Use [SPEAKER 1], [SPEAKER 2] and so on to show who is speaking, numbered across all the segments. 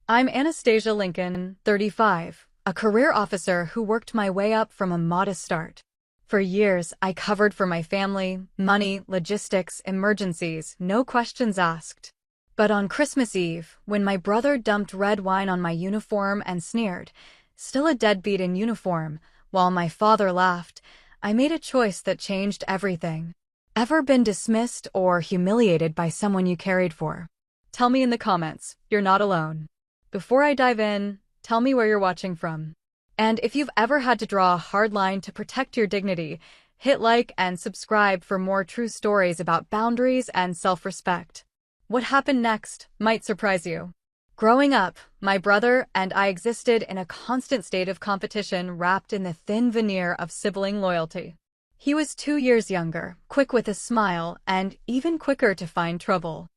[SPEAKER 1] I'm Anastasia Lincoln, 35, a career officer who worked my way up from a modest start. For years, I covered for my family, money, logistics, emergencies, no questions asked. But on Christmas Eve, when my brother dumped red wine on my uniform and sneered, "Still a deadbeat in uniform," while my father laughed, I made a choice that changed everything. Ever been dismissed or humiliated by someone you cared for? Tell me in the comments, you're not alone. Before I dive in, tell me where you're watching from. And if you've ever had to draw a hard line to protect your dignity, hit like and subscribe for more true stories about boundaries and self-respect. What happened next might surprise you. Growing up, my brother and I existed in a constant state of competition wrapped in the thin veneer of sibling loyalty. He was 2 years younger, quick with a smile, and even quicker to find trouble.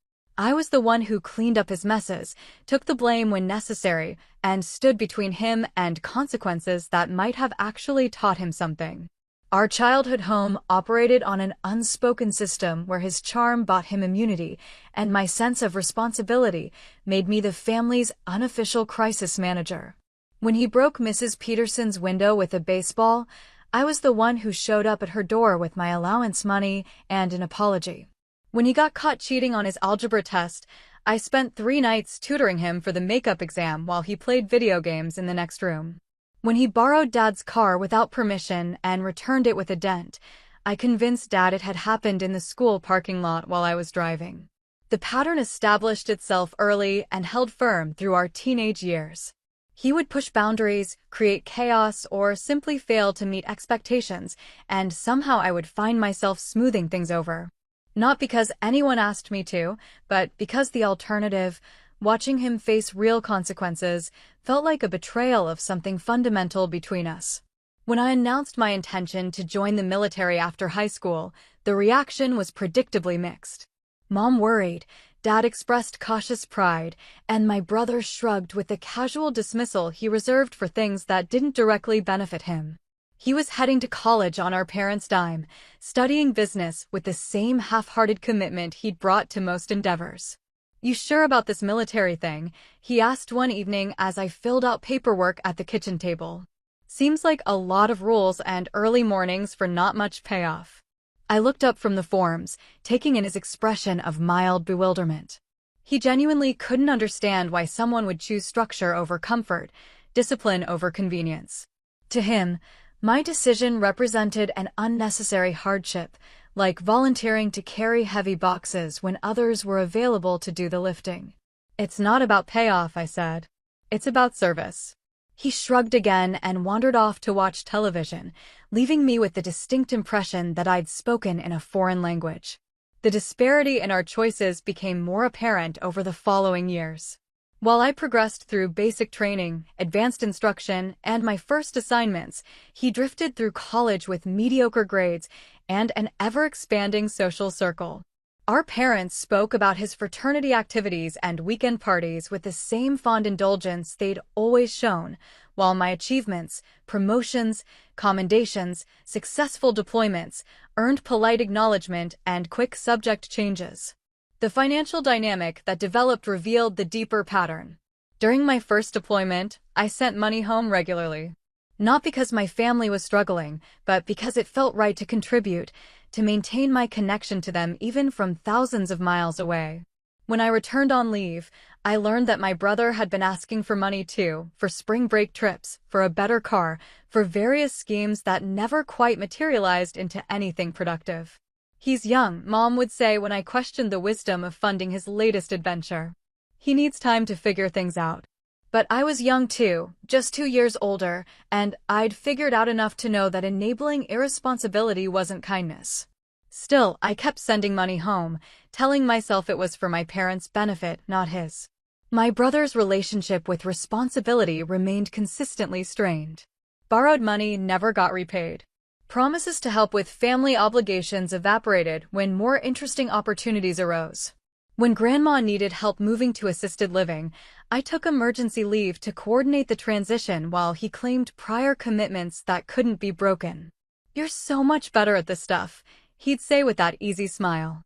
[SPEAKER 1] I was the one who cleaned up his messes, took the blame when necessary, and stood between him and consequences that might have actually taught him something. Our childhood home operated on an unspoken system where his charm bought him immunity, and my sense of responsibility made me the family's unofficial crisis manager. When he broke Mrs. Peterson's window with a baseball, I was the one who showed up at her door with my allowance money and an apology. When he got caught cheating on his algebra test, I spent 3 nights tutoring him for the makeup exam while he played video games in the next room. When he borrowed Dad's car without permission and returned it with a dent, I convinced Dad it had happened in the school parking lot while I was driving. The pattern established itself early and held firm through our teenage years. He would push boundaries, create chaos, or simply fail to meet expectations, and somehow I would find myself smoothing things over. Not because anyone asked me to, but because the alternative, watching him face real consequences, felt like a betrayal of something fundamental between us. When I announced my intention to join the military after high school, the reaction was predictably mixed. Mom worried, Dad expressed cautious pride, and my brother shrugged with the casual dismissal he reserved for things that didn't directly benefit him. He was heading to college on our parents' dime, studying business with the same half-hearted commitment he'd brought to most endeavors. "You sure about this military thing?" he asked one evening as I filled out paperwork at the kitchen table. "Seems like a lot of rules and early mornings for not much payoff." I looked up from the forms, taking in his expression of mild bewilderment. He genuinely couldn't understand why someone would choose structure over comfort, discipline over convenience. To him, my decision represented an unnecessary hardship, like volunteering to carry heavy boxes when others were available to do the lifting. "It's not about payoff," I said. "It's about service." He shrugged again and wandered off to watch television, leaving me with the distinct impression that I'd spoken in a foreign language. The disparity in our choices became more apparent over the following years. While I progressed through basic training, advanced instruction, and my first assignments, he drifted through college with mediocre grades and an ever-expanding social circle. Our parents spoke about his fraternity activities and weekend parties with the same fond indulgence they'd always shown, while my achievements, promotions, commendations, successful deployments earned polite acknowledgement and quick subject changes. The financial dynamic that developed revealed the deeper pattern. During my first deployment, I sent money home regularly. Not because my family was struggling, but because it felt right to contribute, to maintain my connection to them even from thousands of miles away. When I returned on leave, I learned that my brother had been asking for money too, for spring break trips, for a better car, for various schemes that never quite materialized into anything productive. "He's young," Mom would say when I questioned the wisdom of funding his latest adventure. "He needs time to figure things out." But I was young too, just 2 years older, and I'd figured out enough to know that enabling irresponsibility wasn't kindness. Still, I kept sending money home, telling myself it was for my parents' benefit, not his. My brother's relationship with responsibility remained consistently strained. Borrowed money never got repaid. Promises to help with family obligations evaporated when more interesting opportunities arose. When Grandma needed help moving to assisted living, I took emergency leave to coordinate the transition while he claimed prior commitments that couldn't be broken. "You're so much better at this stuff," he'd say with that easy smile.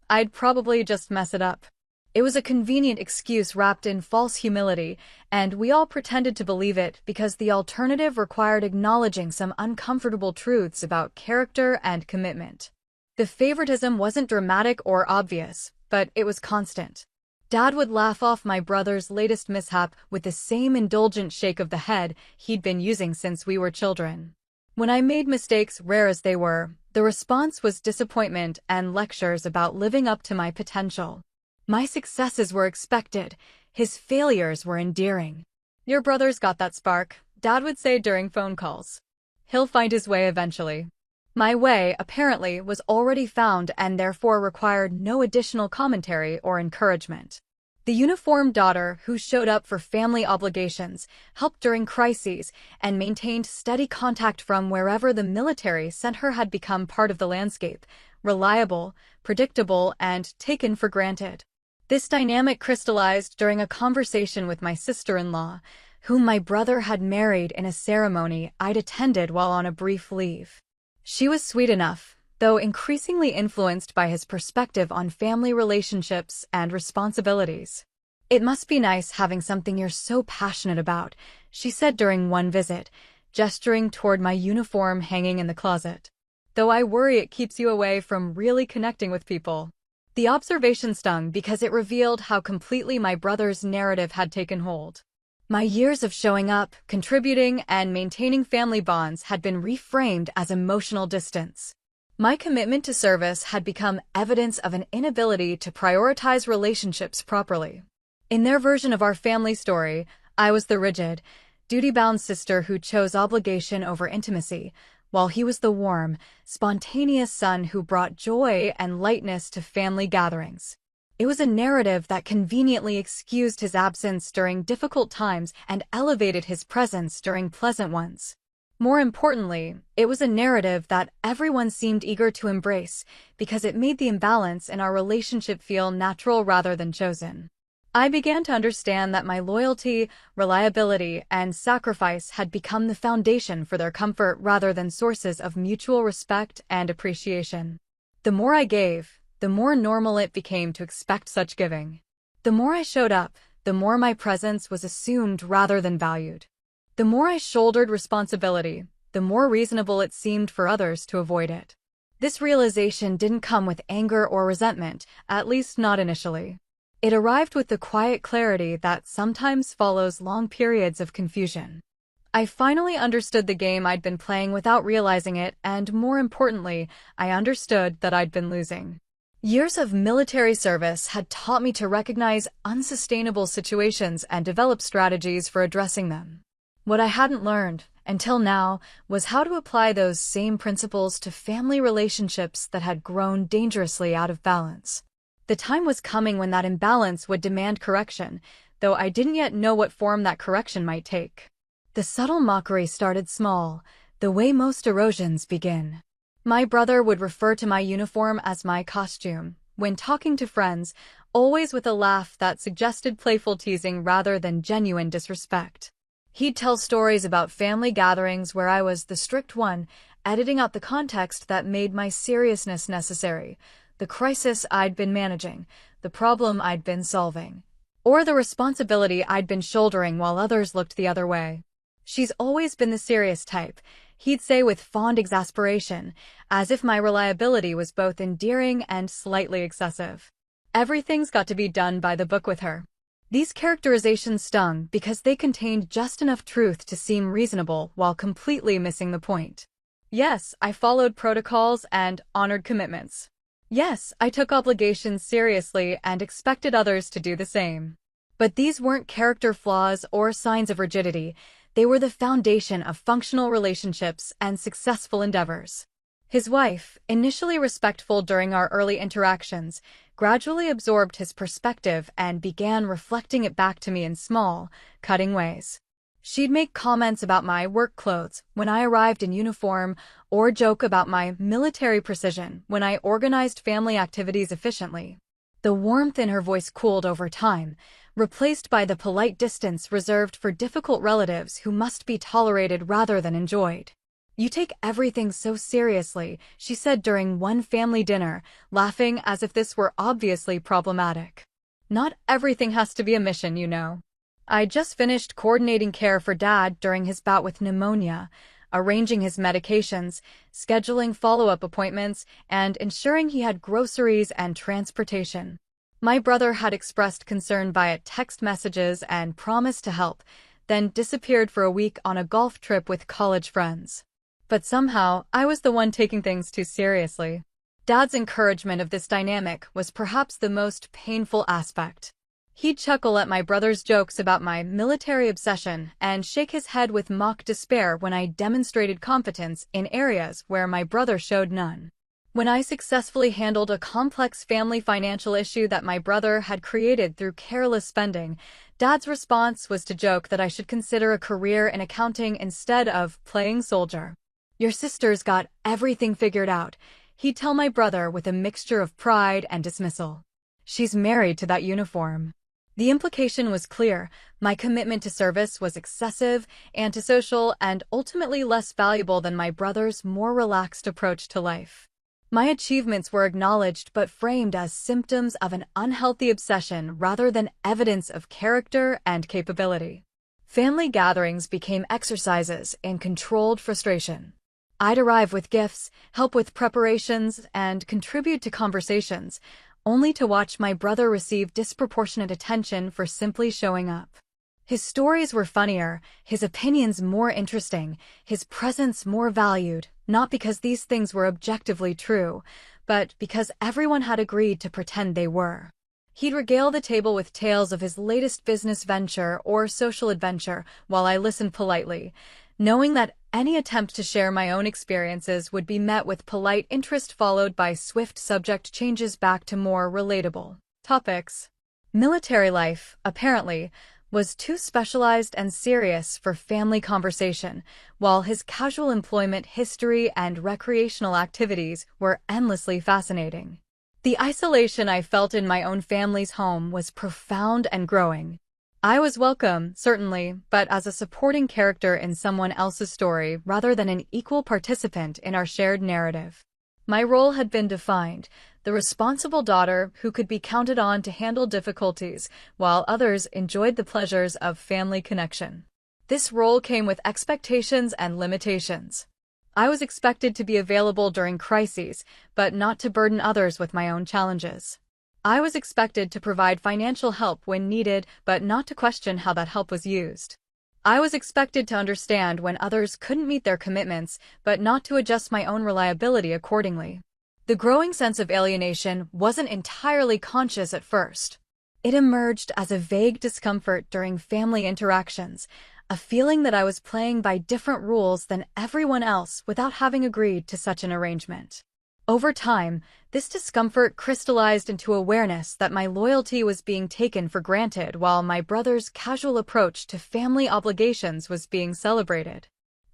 [SPEAKER 1] I'd probably just mess it up. It was a convenient excuse wrapped in false humility, and we all pretended to believe it because the alternative required acknowledging some uncomfortable truths about character and commitment. The favoritism wasn't dramatic or obvious, but it was constant. Dad would laugh off my brother's latest mishap with the same indulgent shake of the head he'd been using since we were children. When I made mistakes, rare as they were, the response was disappointment and lectures about living up to my potential. My successes were expected, his failures were endearing. "Your brother's got that spark," Dad would say during phone calls. "He'll find his way eventually." My way, apparently, was already found and therefore required no additional commentary or encouragement. The uniformed daughter who showed up for family obligations, helped during crises, and maintained steady contact from wherever the military sent her had become part of the landscape, reliable, predictable, and taken for granted. This dynamic crystallized during a conversation with my sister-in-law, whom my brother had married in a ceremony I'd attended while on a brief leave. She was sweet enough, though increasingly influenced by his perspective on family relationships and responsibilities. "It must be nice having something you're so passionate about," she said during one visit, gesturing toward my uniform hanging in the closet. "Though I worry it keeps you away from really connecting with people." The observation stung because it revealed how completely my brother's narrative had taken hold. My years of showing up, contributing, and maintaining family bonds had been reframed as emotional distance. My commitment to service had become evidence of an inability to prioritize relationships properly. In their version of our family story, I was the rigid, duty-bound sister who chose obligation over intimacy, while he was the warm, spontaneous son who brought joy and lightness to family gatherings. It was a narrative that conveniently excused his absence during difficult times and elevated his presence during pleasant ones. More importantly, it was a narrative that everyone seemed eager to embrace because it made the imbalance in our relationship feel natural rather than chosen. I began to understand that my loyalty, reliability, and sacrifice had become the foundation for their comfort rather than sources of mutual respect and appreciation. The more I gave, the more normal it became to expect such giving. The more I showed up, the more my presence was assumed rather than valued. The more I shouldered responsibility, the more reasonable it seemed for others to avoid it. This realization didn't come with anger or resentment, at least not initially. It arrived with the quiet clarity that sometimes follows long periods of confusion. I finally understood the game I'd been playing without realizing it, and more importantly, I understood that I'd been losing. Years of military service had taught me to recognize unsustainable situations and develop strategies for addressing them. What I hadn't learned, until now, was how to apply those same principles to family relationships that had grown dangerously out of balance. The time was coming when that imbalance would demand correction, though I didn't yet know what form that correction might take. The subtle mockery started small, the way most erosions begin. My brother would refer to my uniform as my costume, when talking to friends, always with a laugh that suggested playful teasing rather than genuine disrespect. He'd tell stories about family gatherings where I was the strict one, editing out the context that made my seriousness necessary, the crisis I'd been managing, the problem I'd been solving, or the responsibility I'd been shouldering while others looked the other way. "She's always been the serious type," he'd say with fond exasperation, as if my reliability was both endearing and slightly excessive. "Everything's got to be done by the book with her." These characterizations stung because they contained just enough truth to seem reasonable while completely missing the point. Yes, I followed protocols and honored commitments. Yes, I took obligations seriously and expected others to do the same. But these weren't character flaws or signs of rigidity. They were the foundation of functional relationships and successful endeavors. His wife, initially respectful during our early interactions, gradually absorbed his perspective and began reflecting it back to me in small, cutting ways. She'd make comments about my work clothes when I arrived in uniform, or joke about my military precision when I organized family activities efficiently. The warmth in her voice cooled over time, replaced by the polite distance reserved for difficult relatives who must be tolerated rather than enjoyed. "You take everything so seriously," she said during one family dinner, laughing as if this were obviously problematic. Not everything has to be a mission, you know. I just finished coordinating care for Dad during his bout with pneumonia, arranging his medications, scheduling follow-up appointments, and ensuring he had groceries and transportation. My brother had expressed concern via text messages and promised to help, then disappeared for a week on a golf trip with college friends. But somehow, I was the one taking things too seriously. Dad's encouragement of this dynamic was perhaps the most painful aspect. He'd chuckle at my brother's jokes about my military obsession and shake his head with mock despair when I demonstrated competence in areas where my brother showed none. When I successfully handled a complex family financial issue that my brother had created through careless spending, Dad's response was to joke that I should consider a career in accounting instead of playing soldier. "Your sister's got everything figured out," he'd tell my brother with a mixture of pride and dismissal. "She's married to that uniform." The implication was clear. My commitment to service was excessive, antisocial, and ultimately less valuable than my brother's more relaxed approach to life. My achievements were acknowledged but framed as symptoms of an unhealthy obsession rather than evidence of character and capability. Family gatherings became exercises in controlled frustration. I'd arrive with gifts, help with preparations, and contribute to conversations, only to watch my brother receive disproportionate attention for simply showing up. His stories were funnier, his opinions more interesting, his presence more valued, not because these things were objectively true, but because everyone had agreed to pretend they were. He'd regale the table with tales of his latest business venture or social adventure while I listened politely, knowing that any attempt to share my own experiences would be met with polite interest followed by swift subject changes back to more relatable topics. Military life, apparently, was too specialized and serious for family conversation, while his casual employment history and recreational activities were endlessly fascinating. The isolation I felt in my own family's home was profound and growing. I was welcome, certainly, but as a supporting character in someone else's story rather than an equal participant in our shared narrative. My role had been defined, the responsible daughter who could be counted on to handle difficulties, while others enjoyed the pleasures of family connection. This role came with expectations and limitations. I was expected to be available during crises, but not to burden others with my own challenges. I was expected to provide financial help when needed, but not to question how that help was used. I was expected to understand when others couldn't meet their commitments, but not to adjust my own reliability accordingly. The growing sense of alienation wasn't entirely conscious at first. It emerged as a vague discomfort during family interactions, a feeling that I was playing by different rules than everyone else without having agreed to such an arrangement. Over time, this discomfort crystallized into awareness that my loyalty was being taken for granted while my brother's casual approach to family obligations was being celebrated.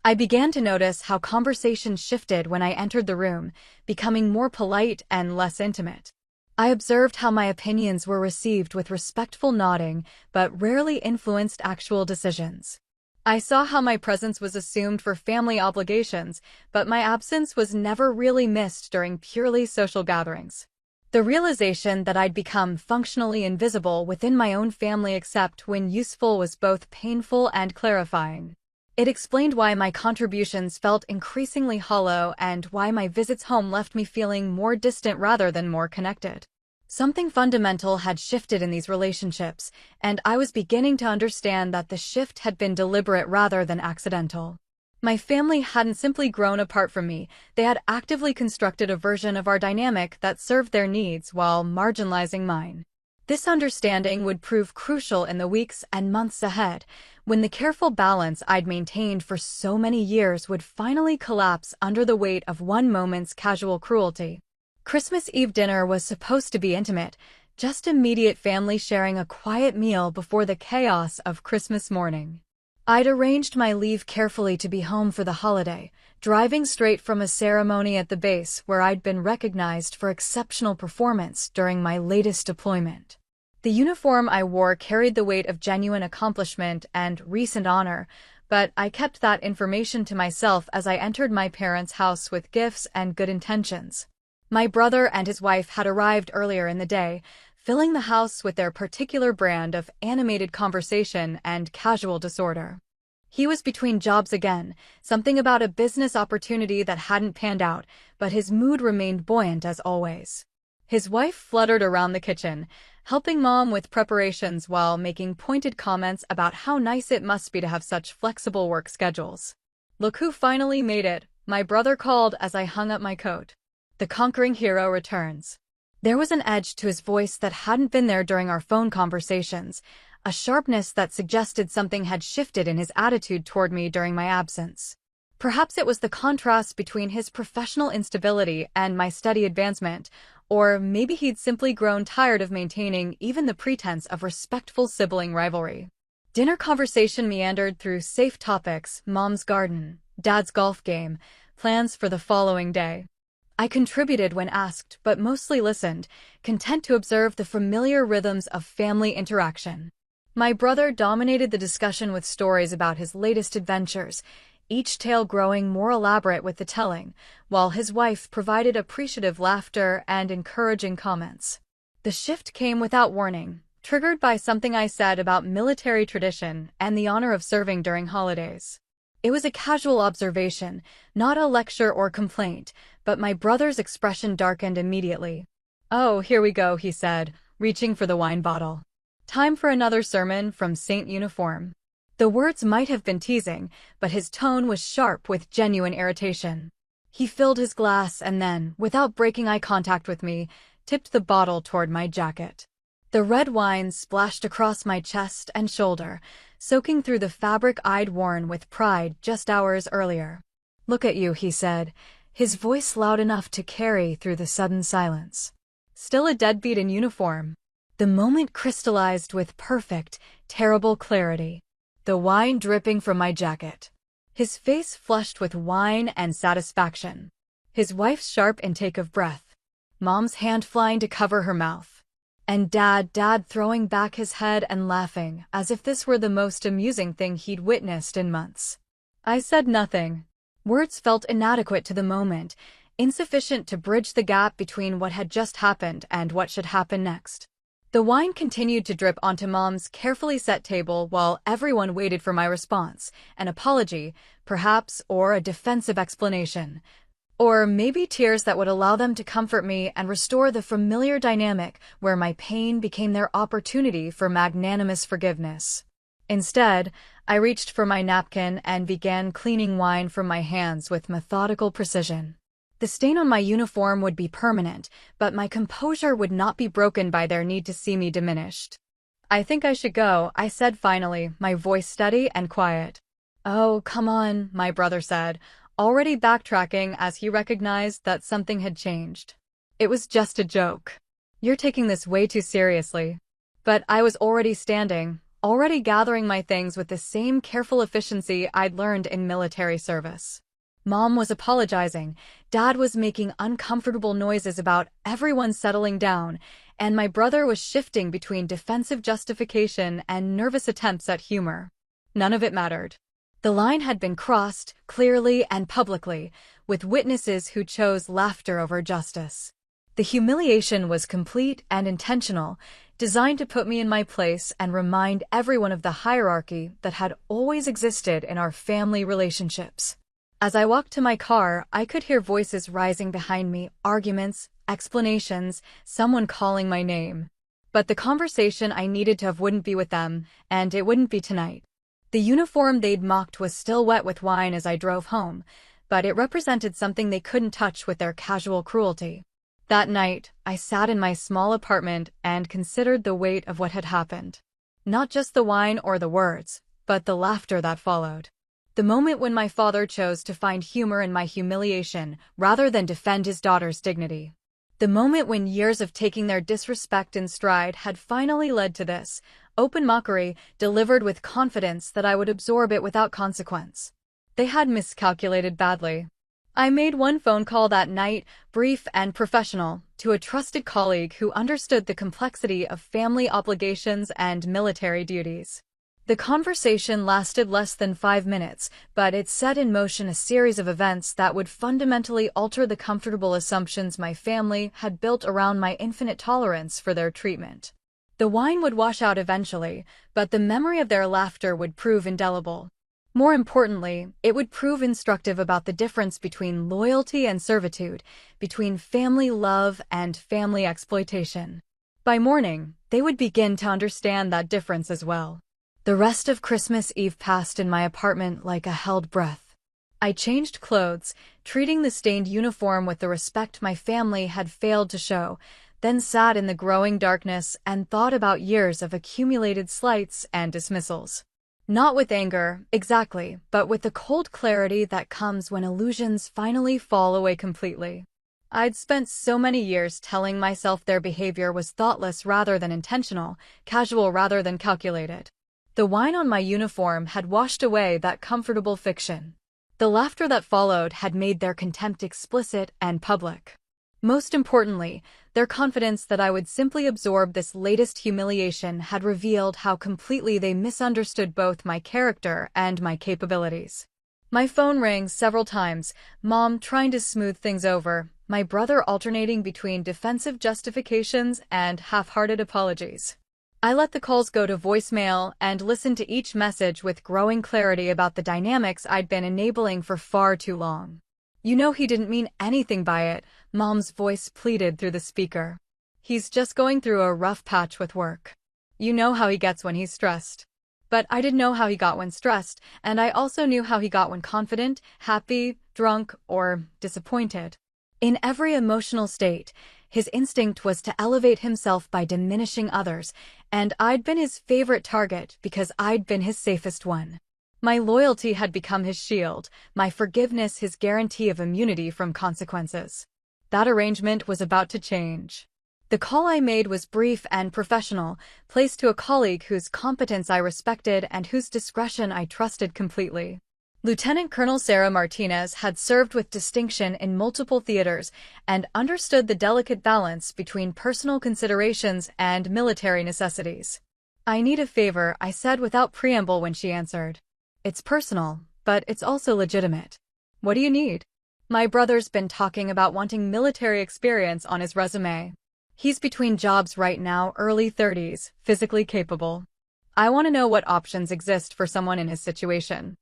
[SPEAKER 1] I began to notice how conversations shifted when I entered the room, becoming more polite and less intimate. I observed how my opinions were received with respectful nodding, but rarely influenced actual decisions. I saw how my presence was assumed for family obligations, but my absence was never really missed during purely social gatherings. The realization that I'd become functionally invisible within my own family except when useful was both painful and clarifying. It explained why my contributions felt increasingly hollow and why my visits home left me feeling more distant rather than more connected. Something fundamental had shifted in these relationships, and I was beginning to understand that the shift had been deliberate rather than accidental. My family hadn't simply grown apart from me, they had actively constructed a version of our dynamic that served their needs while marginalizing mine. This understanding would prove crucial in the weeks and months ahead, when the careful balance I'd maintained for so many years would finally collapse under the weight of one moment's casual cruelty. Christmas Eve dinner was supposed to be intimate, just immediate family sharing a quiet meal before the chaos of Christmas morning. I'd arranged my leave carefully to be home for the holiday, driving straight from a ceremony at the base where I'd been recognized for exceptional performance during my latest deployment. The uniform I wore carried the weight of genuine accomplishment and recent honor, but I kept that information to myself as I entered my parents' house with gifts and good intentions. My brother and his wife had arrived earlier in the day, filling the house with their particular brand of animated conversation and casual disorder. He was between jobs again, something about a business opportunity that hadn't panned out, but his mood remained buoyant as always. His wife fluttered around the kitchen, helping Mom with preparations while making pointed comments about how nice it must be to have such flexible work schedules. "Look who finally made it," my brother called as I hung up my coat. "The conquering hero returns." There was an edge to his voice that hadn't been there during our phone conversations, a sharpness that suggested something had shifted in his attitude toward me during my absence. Perhaps it was the contrast between his professional instability and my steady advancement, or maybe he'd simply grown tired of maintaining even the pretense of respectful sibling rivalry. Dinner conversation meandered through safe topics: Mom's garden, Dad's golf game, plans for the following day. I contributed when asked, but mostly listened, content to observe the familiar rhythms of family interaction. My brother dominated the discussion with stories about his latest adventures, each tale growing more elaborate with the telling, while his wife provided appreciative laughter and encouraging comments. The shift came without warning, triggered by something I said about military tradition and the honor of serving during holidays. It was a casual observation, not a lecture or complaint, but my brother's expression darkened immediately. "Oh, here we go," he said, reaching for the wine bottle. "Time for another sermon from Saint Uniform." The words might have been teasing, but his tone was sharp with genuine irritation. He filled his glass and then, without breaking eye contact with me, tipped the bottle toward my jacket. The red wine splashed across my chest and shoulder, soaking through the fabric I'd worn with pride just hours earlier. "Look at you," he said, his voice loud enough to carry through the sudden silence. "Still a deadbeat in uniform." The moment crystallized with perfect, terrible clarity. The wine dripping from my jacket. His face flushed with wine and satisfaction. His wife's sharp intake of breath. Mom's hand flying to cover her mouth. And Dad throwing back his head and laughing as if this were the most amusing thing he'd witnessed in months. I said nothing. Words felt inadequate to the moment, insufficient to bridge the gap between what had just happened and what should happen next. The wine continued to drip onto Mom's carefully set table while everyone waited for my response, an apology, perhaps, or a defensive explanation. Or maybe tears that would allow them to comfort me and restore the familiar dynamic where my pain became their opportunity for magnanimous forgiveness. Instead, I reached for my napkin and began cleaning wine from my hands with methodical precision. The stain on my uniform would be permanent, but my composure would not be broken by their need to see me diminished. "I think I should go," I said finally, my voice steady and quiet. "Oh, come on," my brother said, already backtracking as he recognized that something had changed. "It was just a joke. You're taking this way too seriously." But I was already standing, already gathering my things with the same careful efficiency I'd learned in military service. Mom was apologizing, Dad was making uncomfortable noises about everyone settling down, and my brother was shifting between defensive justification and nervous attempts at humor. None of it mattered. The line had been crossed, clearly and publicly, with witnesses who chose laughter over justice. The humiliation was complete and intentional, designed to put me in my place and remind everyone of the hierarchy that had always existed in our family relationships. As I walked to my car, I could hear voices rising behind me, arguments, explanations, someone calling my name. But the conversation I needed to have wouldn't be with them, and it wouldn't be tonight. The uniform they'd mocked was still wet with wine as I drove home, but it represented something they couldn't touch with their casual cruelty. That night, I sat in my small apartment and considered the weight of what had happened. Not just the wine or the words, but the laughter that followed. The moment when my father chose to find humor in my humiliation rather than defend his daughter's dignity. The moment when years of taking their disrespect in stride had finally led to this, open mockery delivered with confidence that I would absorb it without consequence. They had miscalculated badly. I made one phone call that night, brief and professional, to a trusted colleague who understood the complexity of family obligations and military duties. The conversation lasted less than 5 minutes, but it set in motion a series of events that would fundamentally alter the comfortable assumptions my family had built around my infinite tolerance for their treatment. The wine would wash out eventually, but the memory of their laughter would prove indelible. More importantly, it would prove instructive about the difference between loyalty and servitude, between family love and family exploitation. By morning, they would begin to understand that difference as well. The rest of Christmas Eve passed in my apartment like a held breath. I changed clothes, treating the stained uniform with the respect my family had failed to show, then sat in the growing darkness and thought about years of accumulated slights and dismissals. Not with anger, exactly, but with the cold clarity that comes when illusions finally fall away completely. I'd spent so many years telling myself their behavior was thoughtless rather than intentional, casual rather than calculated. The wine on my uniform had washed away that comfortable fiction. The laughter that followed had made their contempt explicit and public. Most importantly, their confidence that I would simply absorb this latest humiliation had revealed how completely they misunderstood both my character and my capabilities. My phone rang several times, Mom trying to smooth things over, my brother alternating between defensive justifications and half-hearted apologies. I let the calls go to voicemail and listened to each message with growing clarity about the dynamics I'd been enabling for far too long. You know he didn't mean anything by it, Mom's voice pleaded through the speaker. He's just going through a rough patch with work. You know how he gets when he's stressed. But I didn't know how he got when stressed, and I also knew how he got when confident, happy, drunk, or disappointed. In every emotional state, his instinct was to elevate himself by diminishing others, and I'd been his favorite target because I'd been his safest one. My loyalty had become his shield, my forgiveness his guarantee of immunity from consequences. That arrangement was about to change. The call I made was brief and professional, placed to a colleague whose competence I respected and whose discretion I trusted completely. Lieutenant Colonel Sarah Martinez had served with distinction in multiple theaters and understood the delicate balance between personal considerations and military necessities. I need a favor, I said without preamble when she answered. It's personal, but it's also legitimate. What do you need? My brother's been talking about wanting military experience on his resume. He's between jobs right now, early 30s, physically capable. I want to know what options exist for someone in his situation.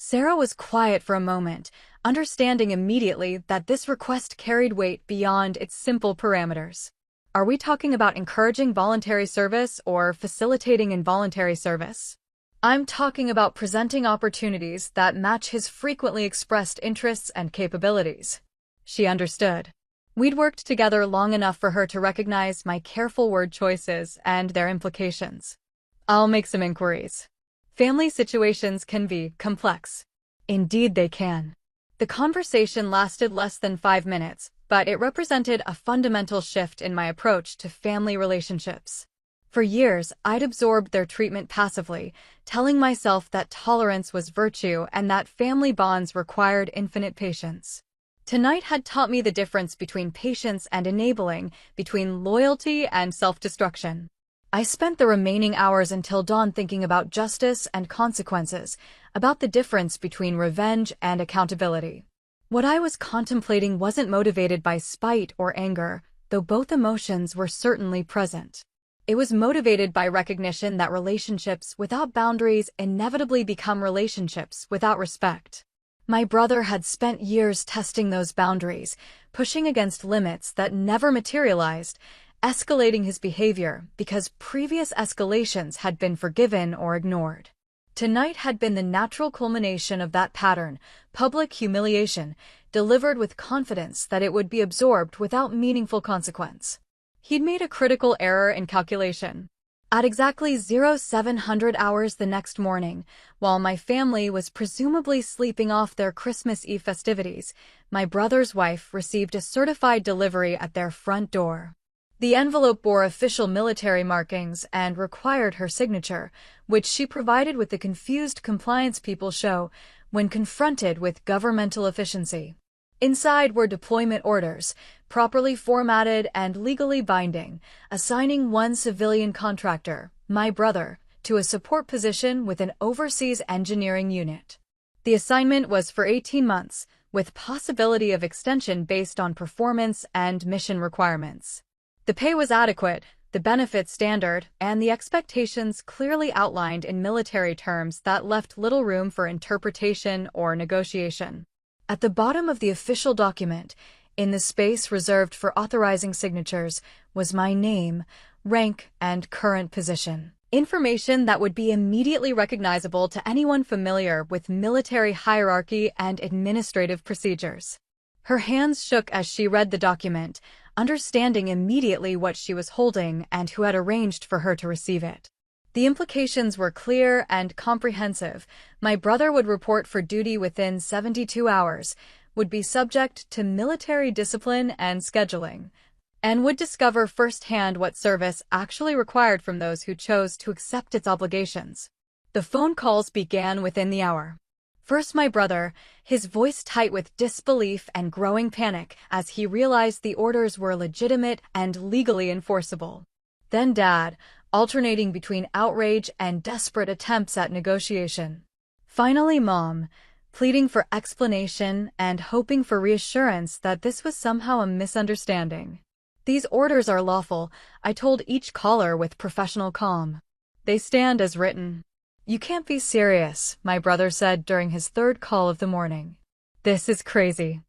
[SPEAKER 1] Sarah was quiet for a moment, understanding immediately that this request carried weight beyond its simple parameters. Are we talking about encouraging voluntary service or facilitating involuntary service? I'm talking about presenting opportunities that match his frequently expressed interests and capabilities. She understood. We'd worked together long enough for her to recognize my careful word choices and their implications. I'll make some inquiries. Family situations can be complex. Indeed they can. The conversation lasted less than 5 minutes, but it represented a fundamental shift in my approach to family relationships. For years, I'd absorbed their treatment passively, telling myself that tolerance was virtue and that family bonds required infinite patience. Tonight had taught me the difference between patience and enabling, between loyalty and self-destruction. I spent the remaining hours until dawn thinking about justice and consequences, about the difference between revenge and accountability. What I was contemplating wasn't motivated by spite or anger, though both emotions were certainly present. It was motivated by recognition that relationships without boundaries inevitably become relationships without respect. My brother had spent years testing those boundaries, pushing against limits that never materialized, escalating his behavior because previous escalations had been forgiven or ignored. Tonight had been the natural culmination of that pattern, public humiliation, delivered with confidence that it would be absorbed without meaningful consequence. He'd made a critical error in calculation. At exactly 0700 hours the next morning, while my family was presumably sleeping off their Christmas Eve festivities, my brother's wife received a certified delivery at their front door. The envelope bore official military markings and required her signature, which she provided with the confused compliance people show when confronted with governmental efficiency. Inside were deployment orders, properly formatted and legally binding, assigning one civilian contractor, my brother, to a support position with an overseas engineering unit. The assignment was for 18 months, with possibility of extension based on performance and mission requirements. The pay was adequate, the benefits standard, and the expectations clearly outlined in military terms that left little room for interpretation or negotiation. At the bottom of the official document, in the space reserved for authorizing signatures, was my name, rank, and current position. Information that would be immediately recognizable to anyone familiar with military hierarchy and administrative procedures. Her hands shook as she read the document, understanding immediately what she was holding and who had arranged for her to receive it. The implications were clear and comprehensive. My brother would report for duty within 72 hours, would be subject to military discipline and scheduling, and would discover firsthand what service actually required from those who chose to accept its obligations. The phone calls began within the hour. First my brother, his voice tight with disbelief and growing panic as he realized the orders were legitimate and legally enforceable. Then Dad, alternating between outrage and desperate attempts at negotiation. Finally Mom, pleading for explanation and hoping for reassurance that this was somehow a misunderstanding. These orders are lawful, I told each caller with professional calm. They stand as written. You can't be serious, my brother said during his third call of the morning. This is crazy.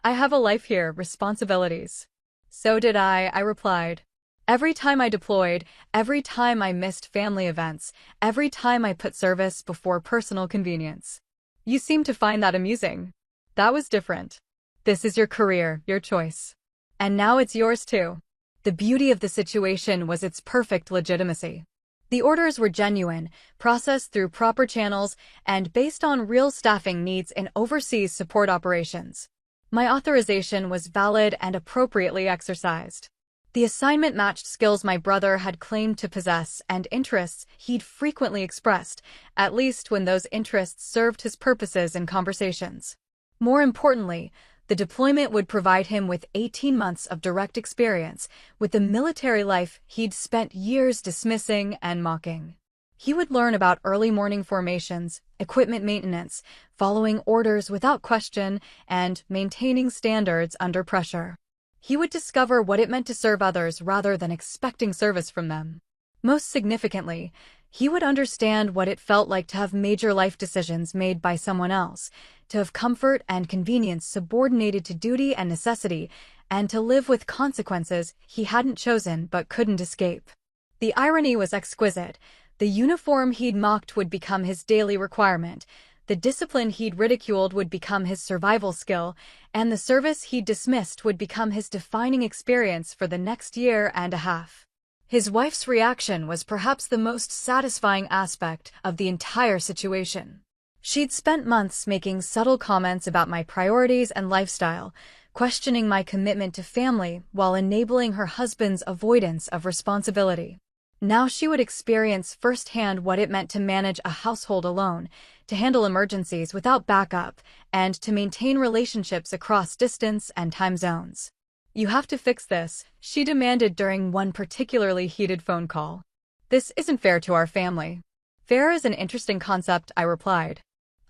[SPEAKER 1] I have a life here, responsibilities. So did I replied. Every time I deployed, every time I missed family events, every time I put service before personal convenience. You seem to find that amusing. That was different. This is your career, your choice. And now it's yours too. The beauty of the situation was its perfect legitimacy. The orders were genuine, processed through proper channels, and based on real staffing needs in overseas support operations. My authorization was valid and appropriately exercised. The assignment matched skills my brother had claimed to possess and interests he'd frequently expressed, at least when those interests served his purposes in conversations. More importantly, the deployment would provide him with 18 months of direct experience with the military life he'd spent years dismissing and mocking. He would learn about early morning formations, equipment maintenance, following orders without question, and maintaining standards under pressure. He would discover what it meant to serve others rather than expecting service from them. Most significantly, he would understand what it felt like to have major life decisions made by someone else, to have comfort and convenience subordinated to duty and necessity, and to live with consequences he hadn't chosen but couldn't escape. The irony was exquisite. The uniform he'd mocked would become his daily requirement, the discipline he'd ridiculed would become his survival skill, and the service he'd dismissed would become his defining experience for the next year and a half. His wife's reaction was perhaps the most satisfying aspect of the entire situation. She'd spent months making subtle comments about my priorities and lifestyle, questioning my commitment to family while enabling her husband's avoidance of responsibility. Now she would experience firsthand what it meant to manage a household alone, to handle emergencies without backup, and to maintain relationships across distance and time zones. You have to fix this, she demanded during one particularly heated phone call. This isn't fair to our family. Fair is an interesting concept, I replied.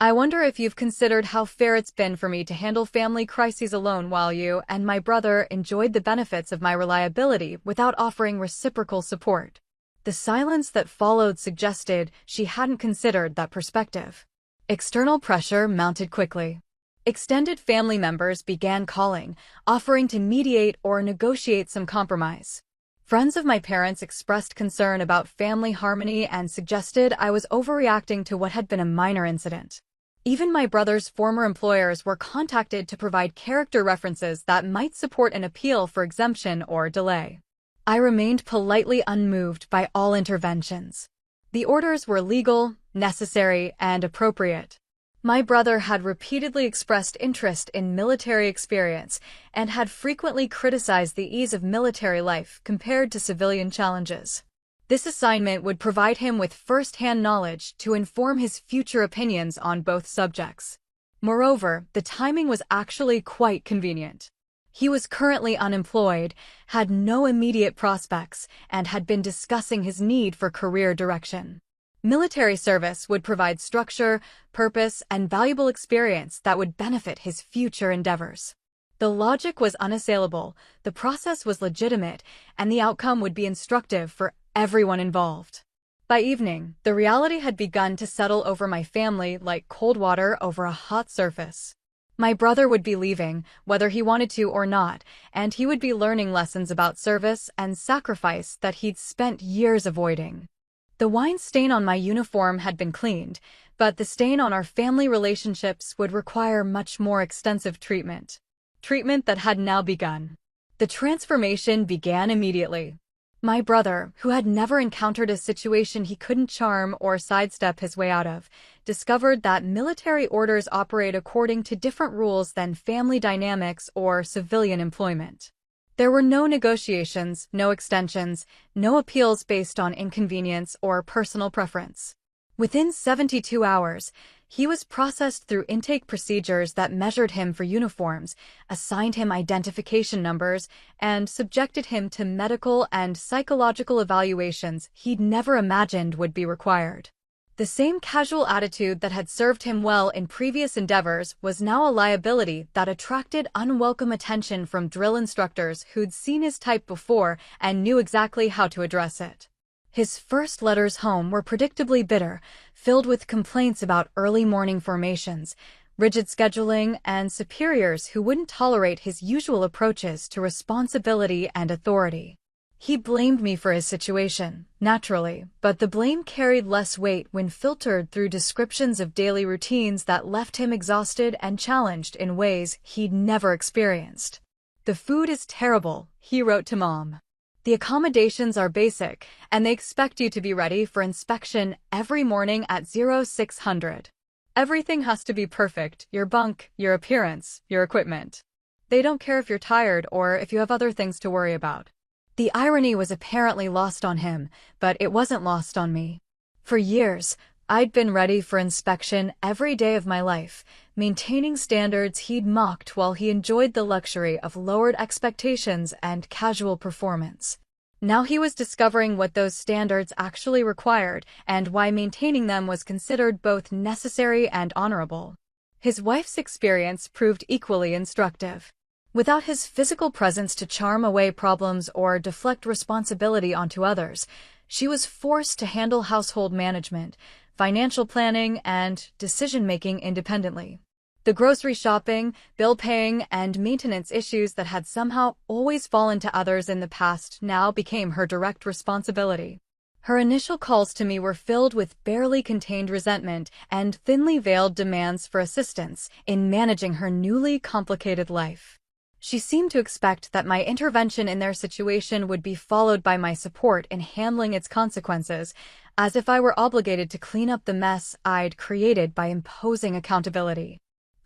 [SPEAKER 1] I wonder if you've considered how fair it's been for me to handle family crises alone while you and my brother enjoyed the benefits of my reliability without offering reciprocal support. The silence that followed suggested she hadn't considered that perspective. External pressure mounted quickly. Extended family members began calling, offering to mediate or negotiate some compromise. Friends of my parents expressed concern about family harmony and suggested I was overreacting to what had been a minor incident. Even my brother's former employers were contacted to provide character references that might support an appeal for exemption or delay. I remained politely unmoved by all interventions. The orders were legal, necessary, and appropriate. My brother had repeatedly expressed interest in military experience and had frequently criticized the ease of military life compared to civilian challenges. This assignment would provide him with first-hand knowledge to inform his future opinions on both subjects. Moreover, the timing was actually quite convenient. He was currently unemployed, had no immediate prospects, and had been discussing his need for career direction. Military service would provide structure, purpose, and valuable experience that would benefit his future endeavors. The logic was unassailable, the process was legitimate, and the outcome would be instructive for everyone involved. By evening, the reality had begun to settle over my family like cold water over a hot surface. My brother would be leaving, whether he wanted to or not, and he would be learning lessons about service and sacrifice that he'd spent years avoiding. The wine stain on my uniform had been cleaned, but the stain on our family relationships would require much more extensive treatment. Treatment that had now begun. The transformation began immediately. My brother, who had never encountered a situation he couldn't charm or sidestep his way out of, discovered that military orders operate according to different rules than family dynamics or civilian employment. There were no negotiations, no extensions, no appeals based on inconvenience or personal preference. Within 72 hours, he was processed through intake procedures that measured him for uniforms, assigned him identification numbers, and subjected him to medical and psychological evaluations he'd never imagined would be required. The same casual attitude that had served him well in previous endeavors was now a liability that attracted unwelcome attention from drill instructors who'd seen his type before and knew exactly how to address it. His first letters home were predictably bitter, filled with complaints about early morning formations, rigid scheduling, and superiors who wouldn't tolerate his usual approaches to responsibility and authority. He blamed me for his situation, naturally, but the blame carried less weight when filtered through descriptions of daily routines that left him exhausted and challenged in ways he'd never experienced. "The food is terrible," he wrote to Mom. "The accommodations are basic, and they expect you to be ready for inspection every morning at 0600. Everything has to be perfect, your bunk, your appearance, your equipment. They don't care if you're tired or if you have other things to worry about." The irony was apparently lost on him, but it wasn't lost on me. For years, I'd been ready for inspection every day of my life, maintaining standards he'd mocked while he enjoyed the luxury of lowered expectations and casual performance. Now he was discovering what those standards actually required and why maintaining them was considered both necessary and honorable. His wife's experience proved equally instructive. Without his physical presence to charm away problems or deflect responsibility onto others, she was forced to handle household management, financial planning, and decision-making independently. The grocery shopping, bill paying, and maintenance issues that had somehow always fallen to others in the past now became her direct responsibility. Her initial calls to me were filled with barely contained resentment and thinly veiled demands for assistance in managing her newly complicated life. She seemed to expect that my intervention in their situation would be followed by my support in handling its consequences, as if I were obligated to clean up the mess I'd created by imposing accountability.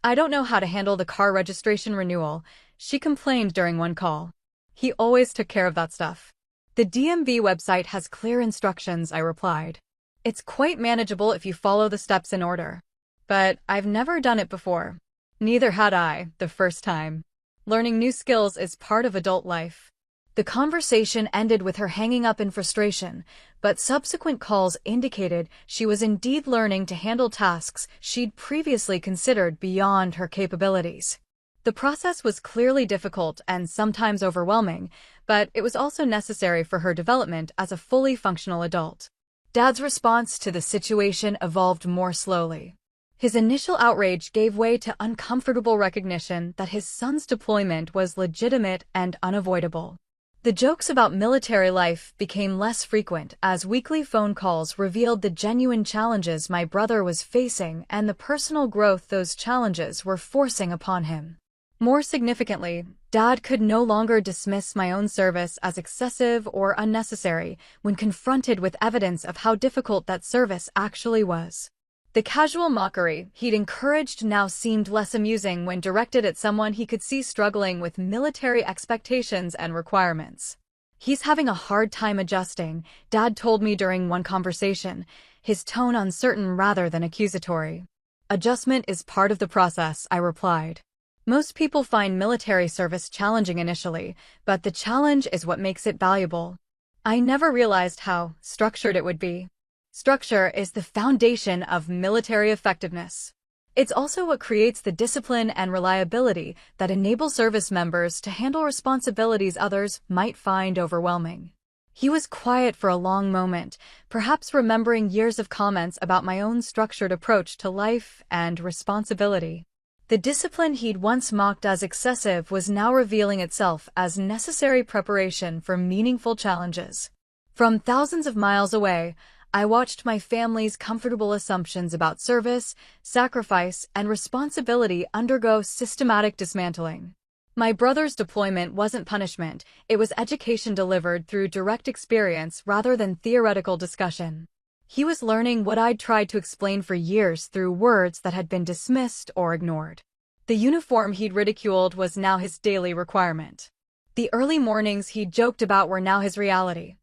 [SPEAKER 1] "I don't know how to handle the car registration renewal," she complained during one call. "He always took care of that stuff." "The DMV website has clear instructions," I replied. "It's quite manageable if you follow the steps in order." But I've never done it before. Neither had I, the first time. Learning new skills is part of adult life. The conversation ended with her hanging up in frustration, but subsequent calls indicated she was indeed learning to handle tasks she'd previously considered beyond her capabilities. The process was clearly difficult and sometimes overwhelming, but it was also necessary for her development as a fully functional adult. Dad's response to the situation evolved more slowly. His initial outrage gave way to uncomfortable recognition that his son's deployment was legitimate and unavoidable. The jokes about military life became less frequent as weekly phone calls revealed the genuine challenges my brother was facing and the personal growth those challenges were forcing upon him. More significantly, Dad could no longer dismiss my own service as excessive or unnecessary when confronted with evidence of how difficult that service actually was. The casual mockery he'd encouraged now seemed less amusing when directed at someone he could see struggling with military expectations and requirements. "He's having a hard time adjusting," Dad told me during one conversation, his tone uncertain rather than accusatory. "Adjustment is part of the process," I replied. "Most people find military service challenging initially, but the challenge is what makes it valuable." I never realized how structured it would be. Structure is the foundation of military effectiveness. It's also what creates the discipline and reliability that enable service members to handle responsibilities others might find overwhelming. He was quiet for a long moment, perhaps remembering years of comments about my own structured approach to life and responsibility. The discipline he'd once mocked as excessive was now revealing itself as necessary preparation for meaningful challenges. From thousands of miles away, I watched my family's comfortable assumptions about service, sacrifice, and responsibility undergo systematic dismantling. My brother's deployment wasn't punishment, it was education delivered through direct experience rather than theoretical discussion. He was learning what I'd tried to explain for years through words that had been dismissed or ignored. The uniform he'd ridiculed was now his daily requirement. The early mornings he'd joked about were now his reality.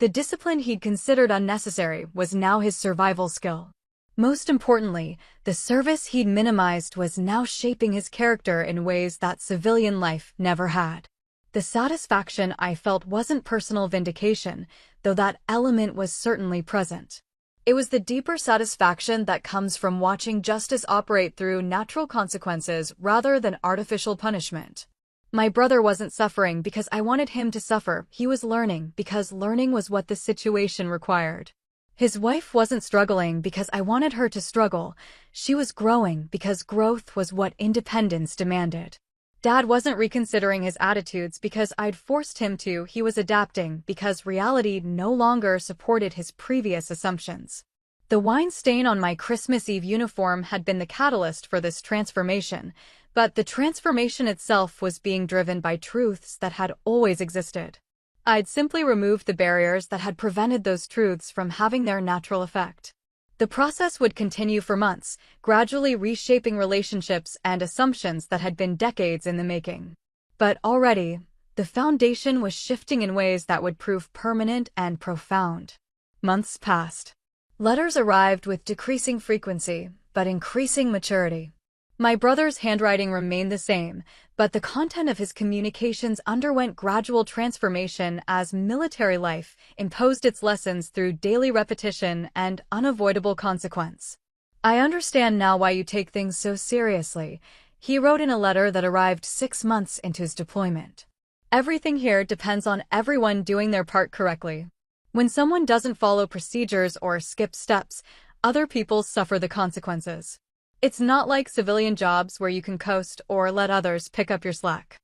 [SPEAKER 1] The discipline he'd considered unnecessary was now his survival skill. Most importantly, the service he'd minimized was now shaping his character in ways that civilian life never had. The satisfaction I felt wasn't personal vindication, though that element was certainly present. It was the deeper satisfaction that comes from watching justice operate through natural consequences rather than artificial punishment. My brother wasn't suffering because I wanted him to suffer, he was learning because learning was what the situation required. His wife wasn't struggling because I wanted her to struggle, she was growing because growth was what independence demanded. Dad wasn't reconsidering his attitudes because I'd forced him to, he was adapting because reality no longer supported his previous assumptions. The wine stain on my Christmas Eve uniform had been the catalyst for this transformation, but the transformation itself was being driven by truths that had always existed. I'd simply removed the barriers that had prevented those truths from having their natural effect. The process would continue for months, gradually reshaping relationships and assumptions that had been decades in the making. But already, the foundation was shifting in ways that would prove permanent and profound. Months passed. Letters arrived with decreasing frequency, but increasing maturity. My brother's handwriting remained the same, but the content of his communications underwent gradual transformation as military life imposed its lessons through daily repetition and unavoidable consequence. I understand now why you take things so seriously, he wrote in a letter that arrived 6 months into his deployment. Everything here depends on everyone doing their part correctly. When someone doesn't follow procedures or skip steps, other people suffer the consequences. It's not like civilian jobs where you can coast or let others pick up your slack.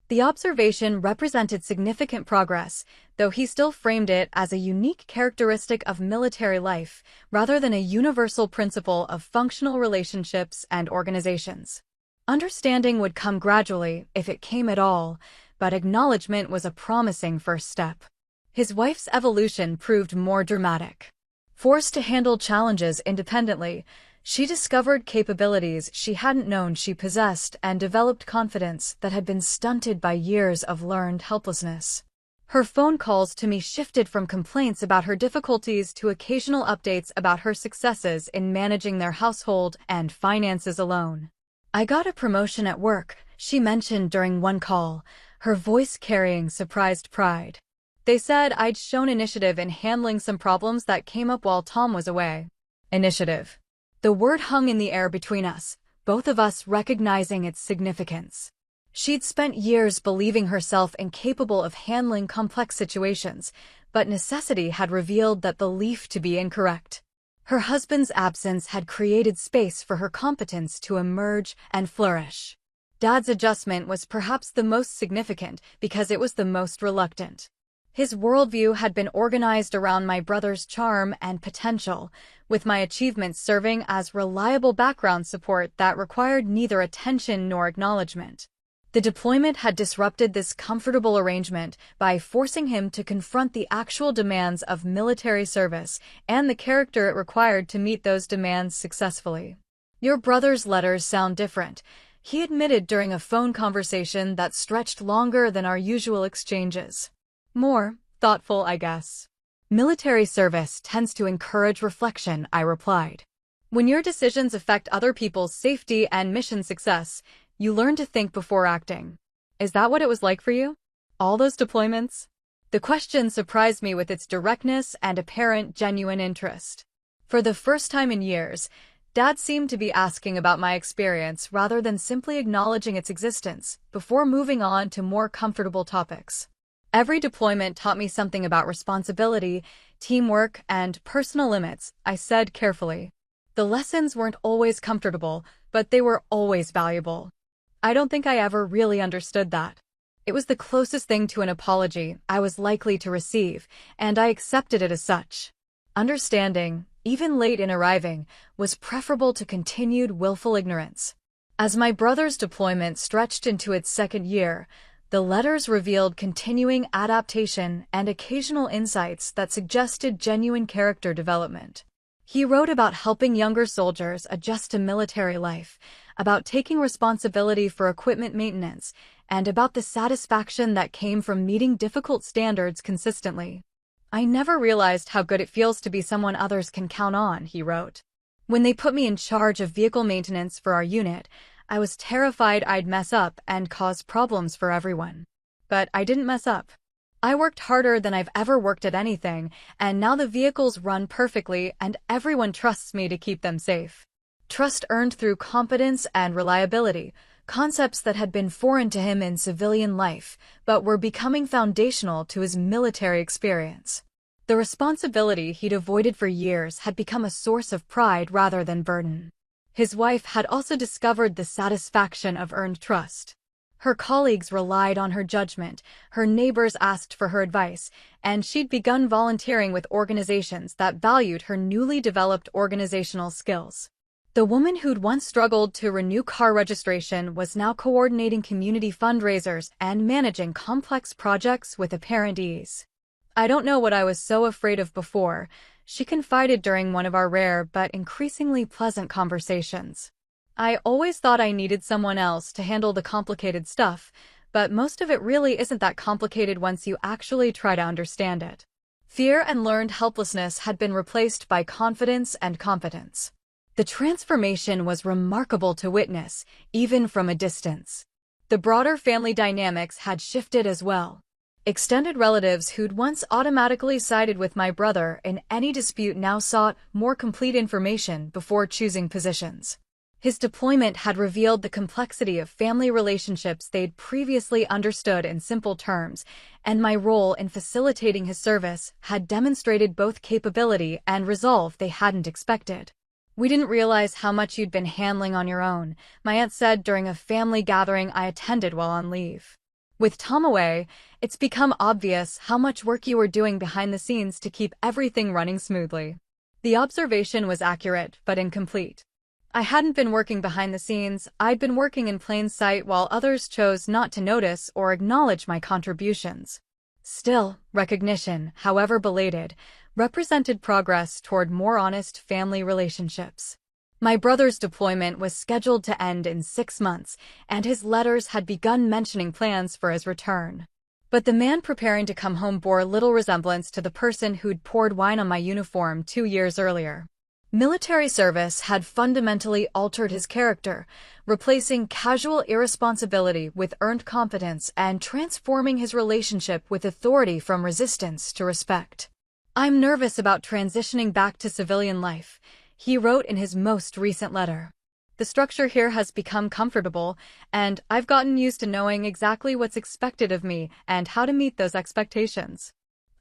[SPEAKER 1] The observation represented significant progress, though he still framed it as a unique characteristic of military life rather than a universal principle of functional relationships and organizations. Understanding would come gradually, if it came at all, but acknowledgement was a promising first step. His wife's evolution proved more dramatic. Forced to handle challenges independently, she discovered capabilities she hadn't known she possessed and developed confidence that had been stunted by years of learned helplessness. Her phone calls to me shifted from complaints about her difficulties to occasional updates about her successes in managing their household and finances alone. I got a promotion at work, she mentioned during one call, her voice carrying surprised pride. They said I'd shown initiative in handling some problems that came up while Tom was away. Initiative. The word hung in the air between us, both of us recognizing its significance. She'd spent years believing herself incapable of handling complex situations, but necessity had revealed that belief to be incorrect. Her husband's absence had created space for her competence to emerge and flourish. Dad's adjustment was perhaps the most significant because it was the most reluctant. His worldview had been organized around my brother's charm and potential, with my achievements serving as reliable background support that required neither attention nor acknowledgement. The deployment had disrupted this comfortable arrangement by forcing him to confront the actual demands of military service and the character it required to meet those demands successfully. Your brother's letters sound different, he admitted during a phone conversation that stretched longer than our usual exchanges. More thoughtful, I guess. Military service tends to encourage reflection, I replied. When your decisions affect other people's safety and mission success, you learn to think before acting. Is that what it was like for you? All those deployments? The question surprised me with its directness and apparent genuine interest. For the first time in years, Dad seemed to be asking about my experience rather than simply acknowledging its existence before moving on to more comfortable topics. Every deployment taught me something about responsibility, teamwork, and personal limits, I said carefully. The lessons weren't always comfortable, but they were always valuable. I don't think I ever really understood that. It was the closest thing to an apology I was likely to receive, and I accepted it as such. Understanding, even late in arriving, was preferable to continued willful ignorance. As my brother's deployment stretched into its second year, the letters revealed continuing adaptation and occasional insights that suggested genuine character development. He wrote about helping younger soldiers adjust to military life, about taking responsibility for equipment maintenance, and about the satisfaction that came from meeting difficult standards consistently. I never realized how good it feels to be someone others can count on, he wrote. When they put me in charge of vehicle maintenance for our unit, I was terrified I'd mess up and cause problems for everyone. But I didn't mess up. I worked harder than I've ever worked at anything, and now the vehicles run perfectly and everyone trusts me to keep them safe. Trust earned through competence and reliability, concepts that had been foreign to him in civilian life, but were becoming foundational to his military experience. The responsibility he'd avoided for years had become a source of pride rather than burden. His wife had also discovered the satisfaction of earned trust. Her colleagues relied on her judgment, her neighbors asked for her advice, and she'd begun volunteering with organizations that valued her newly developed organizational skills. The woman who'd once struggled to renew car registration was now coordinating community fundraisers and managing complex projects with apparent ease. I don't know what I was so afraid of before, she confided during one of our rare but increasingly pleasant conversations. I always thought I needed someone else to handle the complicated stuff, but most of it really isn't that complicated once you actually try to understand it. Fear and learned helplessness had been replaced by confidence and competence. The transformation was remarkable to witness, even from a distance. The broader family dynamics had shifted as well. Extended relatives who'd once automatically sided with my brother in any dispute now sought more complete information before choosing positions. His deployment had revealed the complexity of family relationships they'd previously understood in simple terms, and my role in facilitating his service had demonstrated both capability and resolve they hadn't expected. "We didn't realize how much you'd been handling on your own," my aunt said during a family gathering I attended while on leave. "With Tom away, it's become obvious how much work you were doing behind the scenes to keep everything running smoothly." The observation was accurate, but incomplete. I hadn't been working behind the scenes, I'd been working in plain sight while others chose not to notice or acknowledge my contributions. Still, recognition, however belated, represented progress toward more honest family relationships. My brother's deployment was scheduled to end in 6 months, and his letters had begun mentioning plans for his return. But the man preparing to come home bore little resemblance to the person who'd poured wine on my uniform 2 years earlier. Military service had fundamentally altered his character, replacing casual irresponsibility with earned competence and transforming his relationship with authority from resistance to respect. "I'm nervous about transitioning back to civilian life," he wrote in his most recent letter. "The structure here has become comfortable, and I've gotten used to knowing exactly what's expected of me and how to meet those expectations.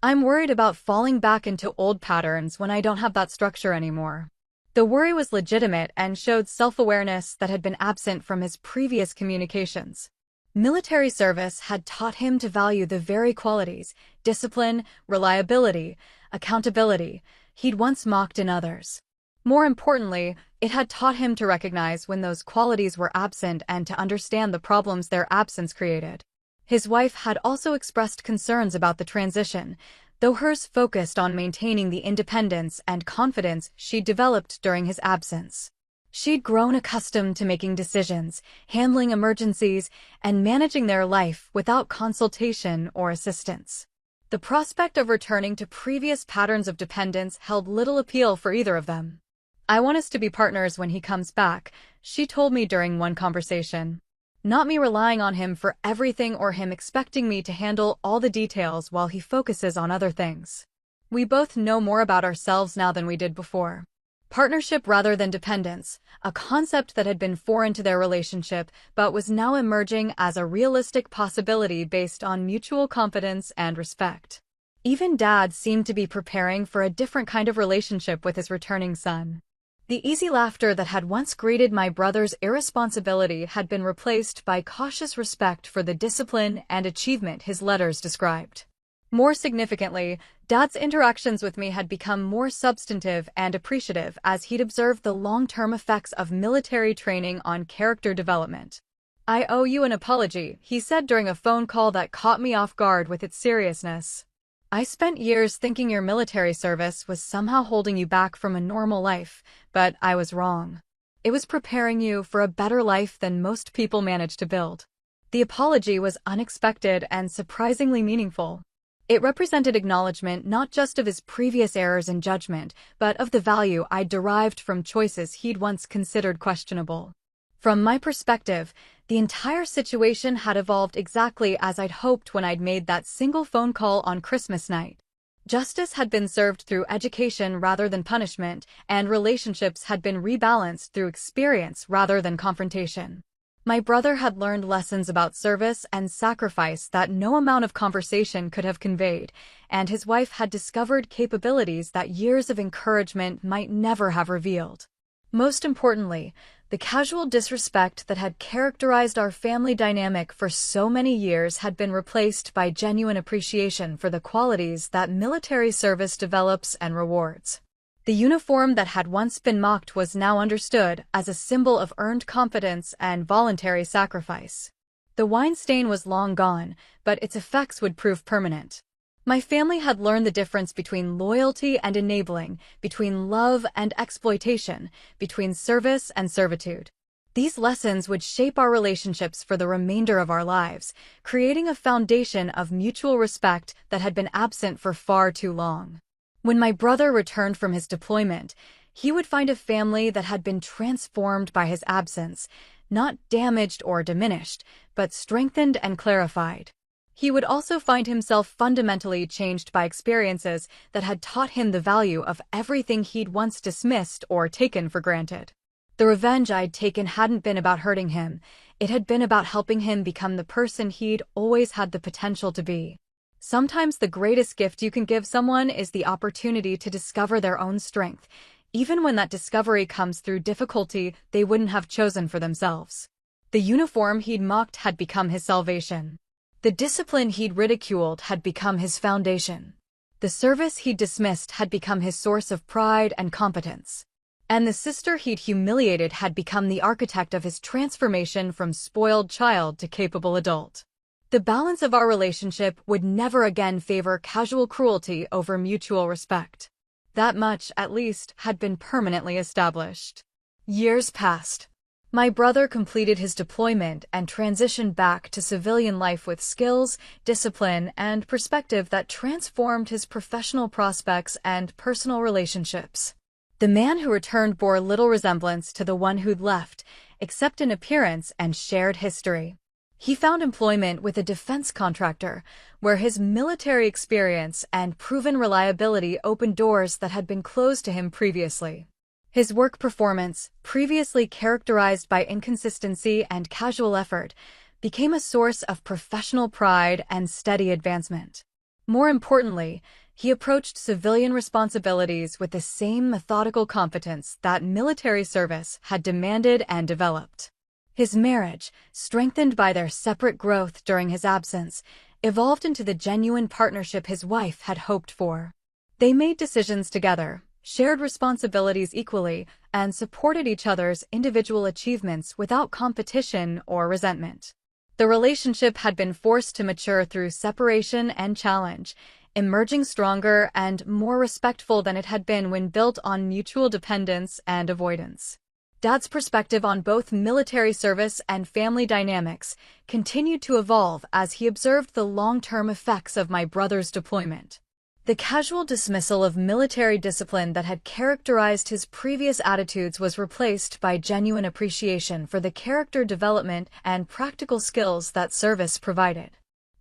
[SPEAKER 1] I'm worried about falling back into old patterns when I don't have that structure anymore." The worry was legitimate and showed self-awareness that had been absent from his previous communications. Military service had taught him to value the very qualities, discipline, reliability, accountability, he'd once mocked in others. More importantly, it had taught him to recognize when those qualities were absent and to understand the problems their absence created. His wife had also expressed concerns about the transition, though hers focused on maintaining the independence and confidence she'd developed during his absence. She'd grown accustomed to making decisions, handling emergencies, and managing their life without consultation or assistance. The prospect of returning to previous patterns of dependence held little appeal for either of them. "I want us to be partners when he comes back," she told me during one conversation. "Not me relying on him for everything or him expecting me to handle all the details while he focuses on other things. We both know more about ourselves now than we did before." Partnership rather than dependence, a concept that had been foreign to their relationship but was now emerging as a realistic possibility based on mutual confidence and respect. Even Dad seemed to be preparing for a different kind of relationship with his returning son. The easy laughter that had once greeted my brother's irresponsibility had been replaced by cautious respect for the discipline and achievement his letters described. More significantly, Dad's interactions with me had become more substantive and appreciative as he'd observed the long-term effects of military training on character development. "I owe you an apology," he said during a phone call that caught me off guard with its seriousness. "I spent years thinking your military service was somehow holding you back from a normal life, but I was wrong. It was preparing you for a better life than most people manage to build." The apology was unexpected and surprisingly meaningful. It represented acknowledgement not just of his previous errors in judgment, but of the value I'd derived from choices he'd once considered questionable. From my perspective, the entire situation had evolved exactly as I'd hoped when I'd made that single phone call on Christmas night. Justice had been served through education rather than punishment, and relationships had been rebalanced through experience rather than confrontation. My brother had learned lessons about service and sacrifice that no amount of conversation could have conveyed, and his wife had discovered capabilities that years of encouragement might never have revealed. Most importantly, the casual disrespect that had characterized our family dynamic for so many years had been replaced by genuine appreciation for the qualities that military service develops and rewards. The uniform that had once been mocked was now understood as a symbol of earned confidence and voluntary sacrifice. The wine stain was long gone, but its effects would prove permanent. My family had learned the difference between loyalty and enabling, between love and exploitation, between service and servitude. These lessons would shape our relationships for the remainder of our lives, creating a foundation of mutual respect that had been absent for far too long. When my brother returned from his deployment, he would find a family that had been transformed by his absence, not damaged or diminished, but strengthened and clarified. He would also find himself fundamentally changed by experiences that had taught him the value of everything he'd once dismissed or taken for granted. The revenge I'd taken hadn't been about hurting him, it had been about helping him become the person he'd always had the potential to be. Sometimes the greatest gift you can give someone is the opportunity to discover their own strength, even when that discovery comes through difficulty they wouldn't have chosen for themselves. The uniform he'd mocked had become his salvation. The discipline he'd ridiculed had become his foundation. The service he'd dismissed had become his source of pride and competence. And the sister he'd humiliated had become the architect of his transformation from spoiled child to capable adult. The balance of our relationship would never again favor casual cruelty over mutual respect. That much, at least, had been permanently established. Years passed. My brother completed his deployment and transitioned back to civilian life with skills, discipline, and perspective that transformed his professional prospects and personal relationships. The man who returned bore little resemblance to the one who'd left, except in appearance and shared history. He found employment with a defense contractor, where his military experience and proven reliability opened doors that had been closed to him previously. His work performance, previously characterized by inconsistency and casual effort, became a source of professional pride and steady advancement. More importantly, he approached civilian responsibilities with the same methodical competence that military service had demanded and developed. His marriage, strengthened by their separate growth during his absence, evolved into the genuine partnership his wife had hoped for. They made decisions together, shared responsibilities equally, and supported each other's individual achievements without competition or resentment. The relationship had been forced to mature through separation and challenge, emerging stronger and more respectful than it had been when built on mutual dependence and avoidance. Dad's perspective on both military service and family dynamics continued to evolve as he observed the long-term effects of my brother's deployment. The casual dismissal of military discipline that had characterized his previous attitudes was replaced by genuine appreciation for the character development and practical skills that service provided.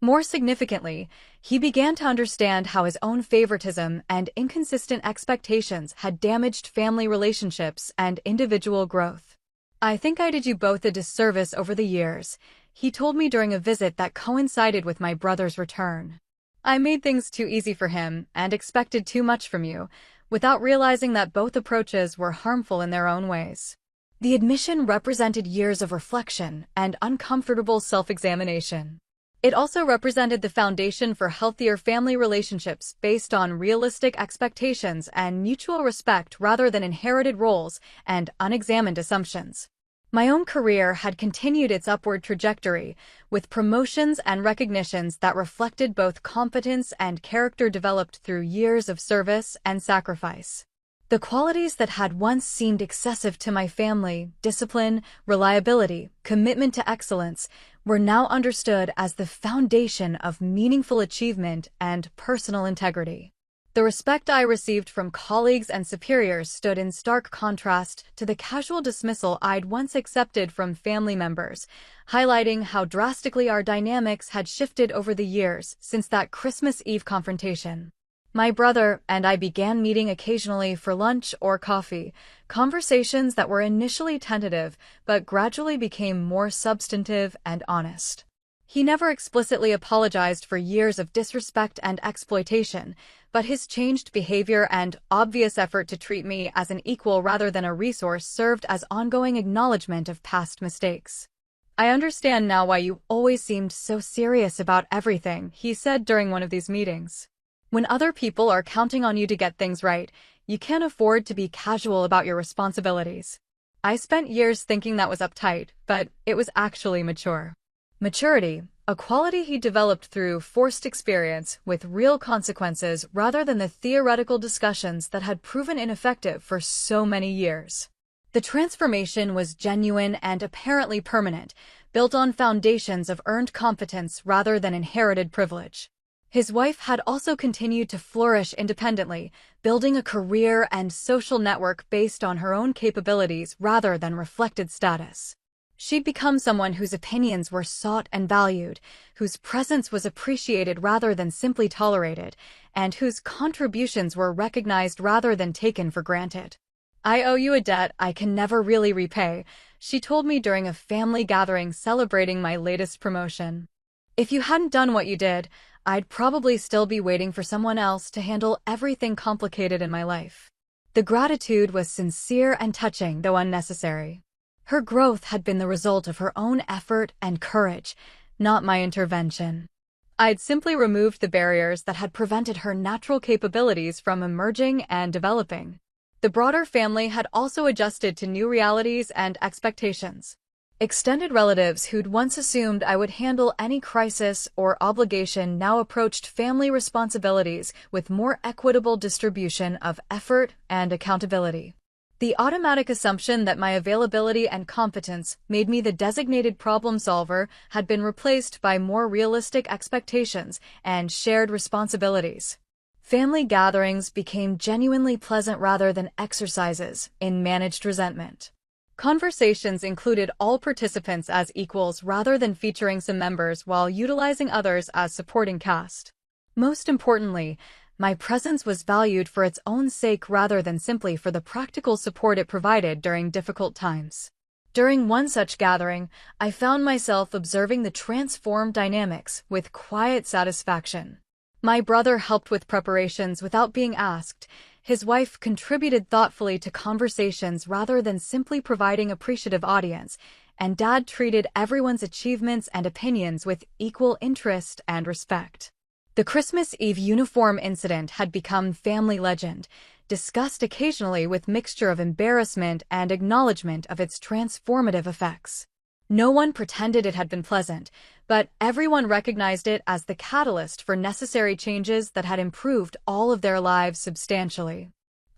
[SPEAKER 1] More significantly, he began to understand how his own favoritism and inconsistent expectations had damaged family relationships and individual growth. "I think I did you both a disservice over the years," he told me during a visit that coincided with my brother's return. "I made things too easy for him and expected too much from you, without realizing that both approaches were harmful in their own ways." The admission represented years of reflection and uncomfortable self-examination. It also represented the foundation for healthier family relationships based on realistic expectations and mutual respect rather than inherited roles and unexamined assumptions. My own career had continued its upward trajectory, with promotions and recognitions that reflected both competence and character developed through years of service and sacrifice. The qualities that had once seemed excessive to my family, discipline, reliability, commitment to excellence, were now understood as the foundation of meaningful achievement and personal integrity. The respect I received from colleagues and superiors stood in stark contrast to the casual dismissal I'd once accepted from family members, highlighting how drastically our dynamics had shifted over the years since that Christmas Eve confrontation. My brother and I began meeting occasionally for lunch or coffee, conversations that were initially tentative but gradually became more substantive and honest. He never explicitly apologized for years of disrespect and exploitation, but his changed behavior and obvious effort to treat me as an equal rather than a resource served as ongoing acknowledgement of past mistakes. "I understand now why you always seemed so serious about everything," he said during one of these meetings. "When other people are counting on you to get things right, you can't afford to be casual about your responsibilities." I spent years thinking that was uptight, but it was actually mature. Maturity, a quality he developed through forced experience with real consequences rather than the theoretical discussions that had proven ineffective for so many years. The transformation was genuine and apparently permanent, built on foundations of earned competence rather than inherited privilege. His wife had also continued to flourish independently, building a career and social network based on her own capabilities rather than reflected status. She'd become someone whose opinions were sought and valued, whose presence was appreciated rather than simply tolerated, and whose contributions were recognized rather than taken for granted. "I owe you a debt I can never really repay," she told me during a family gathering celebrating my latest promotion. "If you hadn't done what you did, I'd probably still be waiting for someone else to handle everything complicated in my life." The gratitude was sincere and touching, though unnecessary. Her growth had been the result of her own effort and courage, not my intervention. I'd simply removed the barriers that had prevented her natural capabilities from emerging and developing. The broader family had also adjusted to new realities and expectations. Extended relatives who'd once assumed I would handle any crisis or obligation now approached family responsibilities with more equitable distribution of effort and accountability. The automatic assumption that my availability and competence made me the designated problem solver had been replaced by more realistic expectations and shared responsibilities. Family gatherings became genuinely pleasant rather than exercises in managed resentment. Conversations included all participants as equals rather than featuring some members while utilizing others as supporting cast. Most importantly, my presence was valued for its own sake rather than simply for the practical support it provided during difficult times. During one such gathering, I found myself observing the transformed dynamics with quiet satisfaction. My brother helped with preparations without being asked. His wife contributed thoughtfully to conversations rather than simply providing appreciative audience, and Dad treated everyone's achievements and opinions with equal interest and respect. The Christmas Eve uniform incident had become family legend, discussed occasionally with mixture of embarrassment and acknowledgement of its transformative effects. No one pretended it had been pleasant, but everyone recognized it as the catalyst for necessary changes that had improved all of their lives substantially.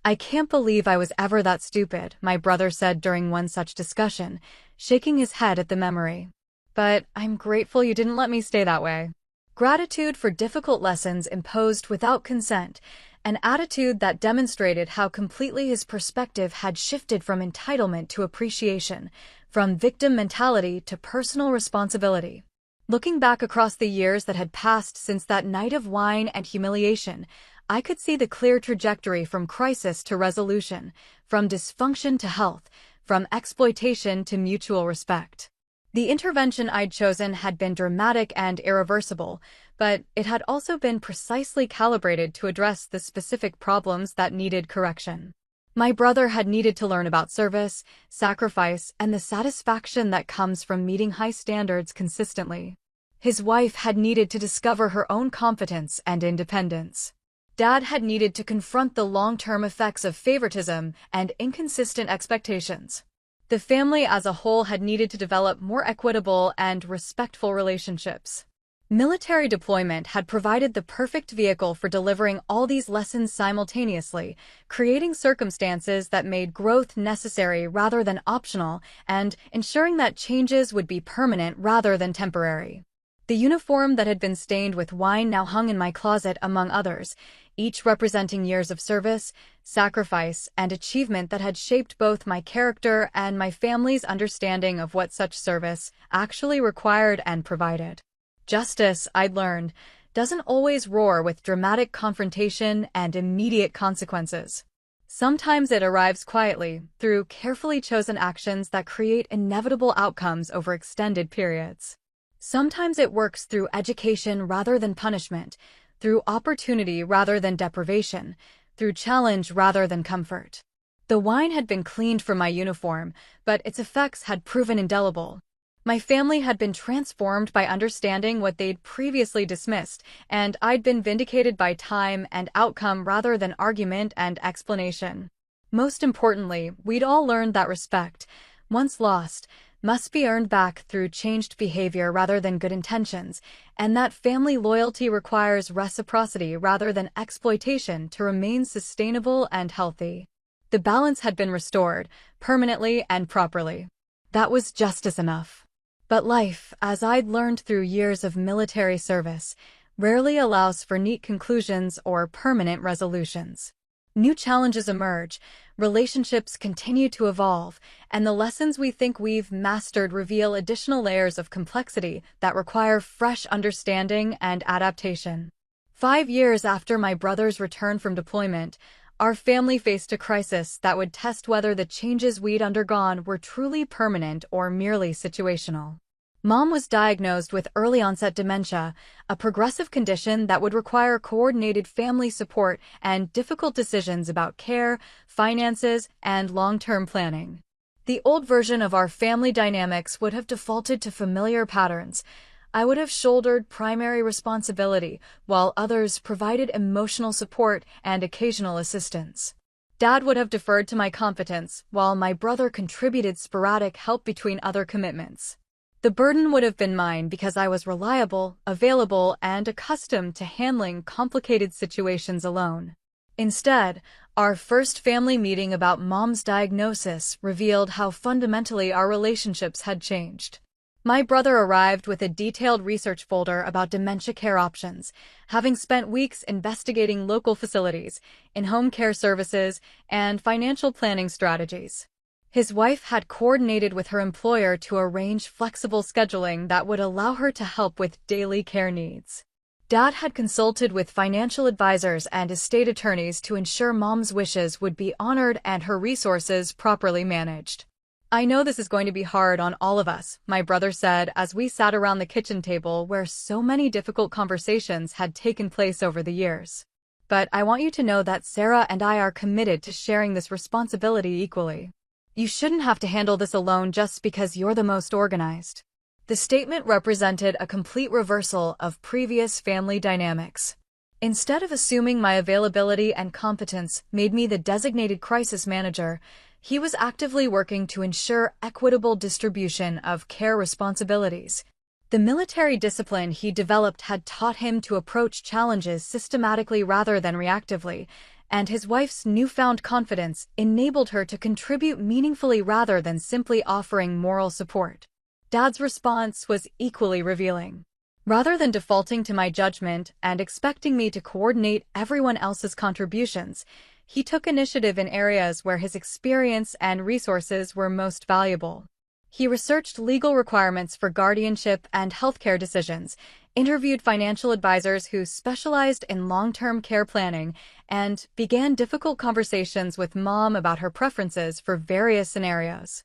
[SPEAKER 1] "I can't believe I was ever that stupid," my brother said during one such discussion, shaking his head at the memory. "But I'm grateful you didn't let me stay that way." Gratitude for difficult lessons imposed without consent, an attitude that demonstrated how completely his perspective had shifted from entitlement to appreciation, from victim mentality to personal responsibility. Looking back across the years that had passed since that night of wine and humiliation, I could see the clear trajectory from crisis to resolution, from dysfunction to health, from exploitation to mutual respect. The intervention I'd chosen had been dramatic and irreversible, but it had also been precisely calibrated to address the specific problems that needed correction. My brother had needed to learn about service, sacrifice, and the satisfaction that comes from meeting high standards consistently. His wife had needed to discover her own competence and independence. Dad had needed to confront the long-term effects of favoritism and inconsistent expectations. The family as a whole had needed to develop more equitable and respectful relationships. Military deployment had provided the perfect vehicle for delivering all these lessons simultaneously, creating circumstances that made growth necessary rather than optional, and ensuring that changes would be permanent rather than temporary. The uniform that had been stained with wine now hung in my closet among others, each representing years of service, sacrifice, and achievement that had shaped both my character and my family's understanding of what such service actually required and provided. Justice, I'd learned, doesn't always roar with dramatic confrontation and immediate consequences. Sometimes it arrives quietly, through carefully chosen actions that create inevitable outcomes over extended periods. Sometimes it works through education rather than punishment, through opportunity rather than deprivation, through challenge rather than comfort. The wine had been cleaned from my uniform, but its effects had proven indelible. My family had been transformed by understanding what they'd previously dismissed, and I'd been vindicated by time and outcome rather than argument and explanation. Most importantly, we'd all learned that respect, once lost, must be earned back through changed behavior rather than good intentions, and that family loyalty requires reciprocity rather than exploitation to remain sustainable and healthy. The balance had been restored, permanently and properly. That was justice enough. But life, as I'd learned through years of military service, rarely allows for neat conclusions or permanent resolutions. New challenges emerge, relationships continue to evolve, and the lessons we think we've mastered reveal additional layers of complexity that require fresh understanding and adaptation. 5 years after my brother's return from deployment, our family faced a crisis that would test whether the changes we'd undergone were truly permanent or merely situational. Mom was diagnosed with early-onset dementia, a progressive condition that would require coordinated family support and difficult decisions about care, finances, and long-term planning. The old version of our family dynamics would have defaulted to familiar patterns. I would have shouldered primary responsibility, while others provided emotional support and occasional assistance. Dad would have deferred to my competence, while my brother contributed sporadic help between other commitments. The burden would have been mine because I was reliable, available, and accustomed to handling complicated situations alone. Instead, our first family meeting about Mom's diagnosis revealed how fundamentally our relationships had changed. My brother arrived with a detailed research folder about dementia care options, having spent weeks investigating local facilities, in-home care services, and financial planning strategies. His wife had coordinated with her employer to arrange flexible scheduling that would allow her to help with daily care needs. Dad had consulted with financial advisors and estate attorneys to ensure Mom's wishes would be honored and her resources properly managed. "I know this is going to be hard on all of us," my brother said as we sat around the kitchen table where so many difficult conversations had taken place over the years. "But I want you to know that Sarah and I are committed to sharing this responsibility equally. You shouldn't have to handle this alone just because you're the most organized." The statement represented a complete reversal of previous family dynamics. Instead of assuming my availability and competence made me the designated crisis manager, he was actively working to ensure equitable distribution of care responsibilities. The military discipline he developed had taught him to approach challenges systematically rather than reactively, and his wife's newfound confidence enabled her to contribute meaningfully rather than simply offering moral support. Dad's response was equally revealing. Rather than defaulting to my judgment and expecting me to coordinate everyone else's contributions, he took initiative in areas where his experience and resources were most valuable. He researched legal requirements for guardianship and healthcare decisions, interviewed financial advisors who specialized in long-term care planning, and began difficult conversations with Mom about her preferences for various scenarios.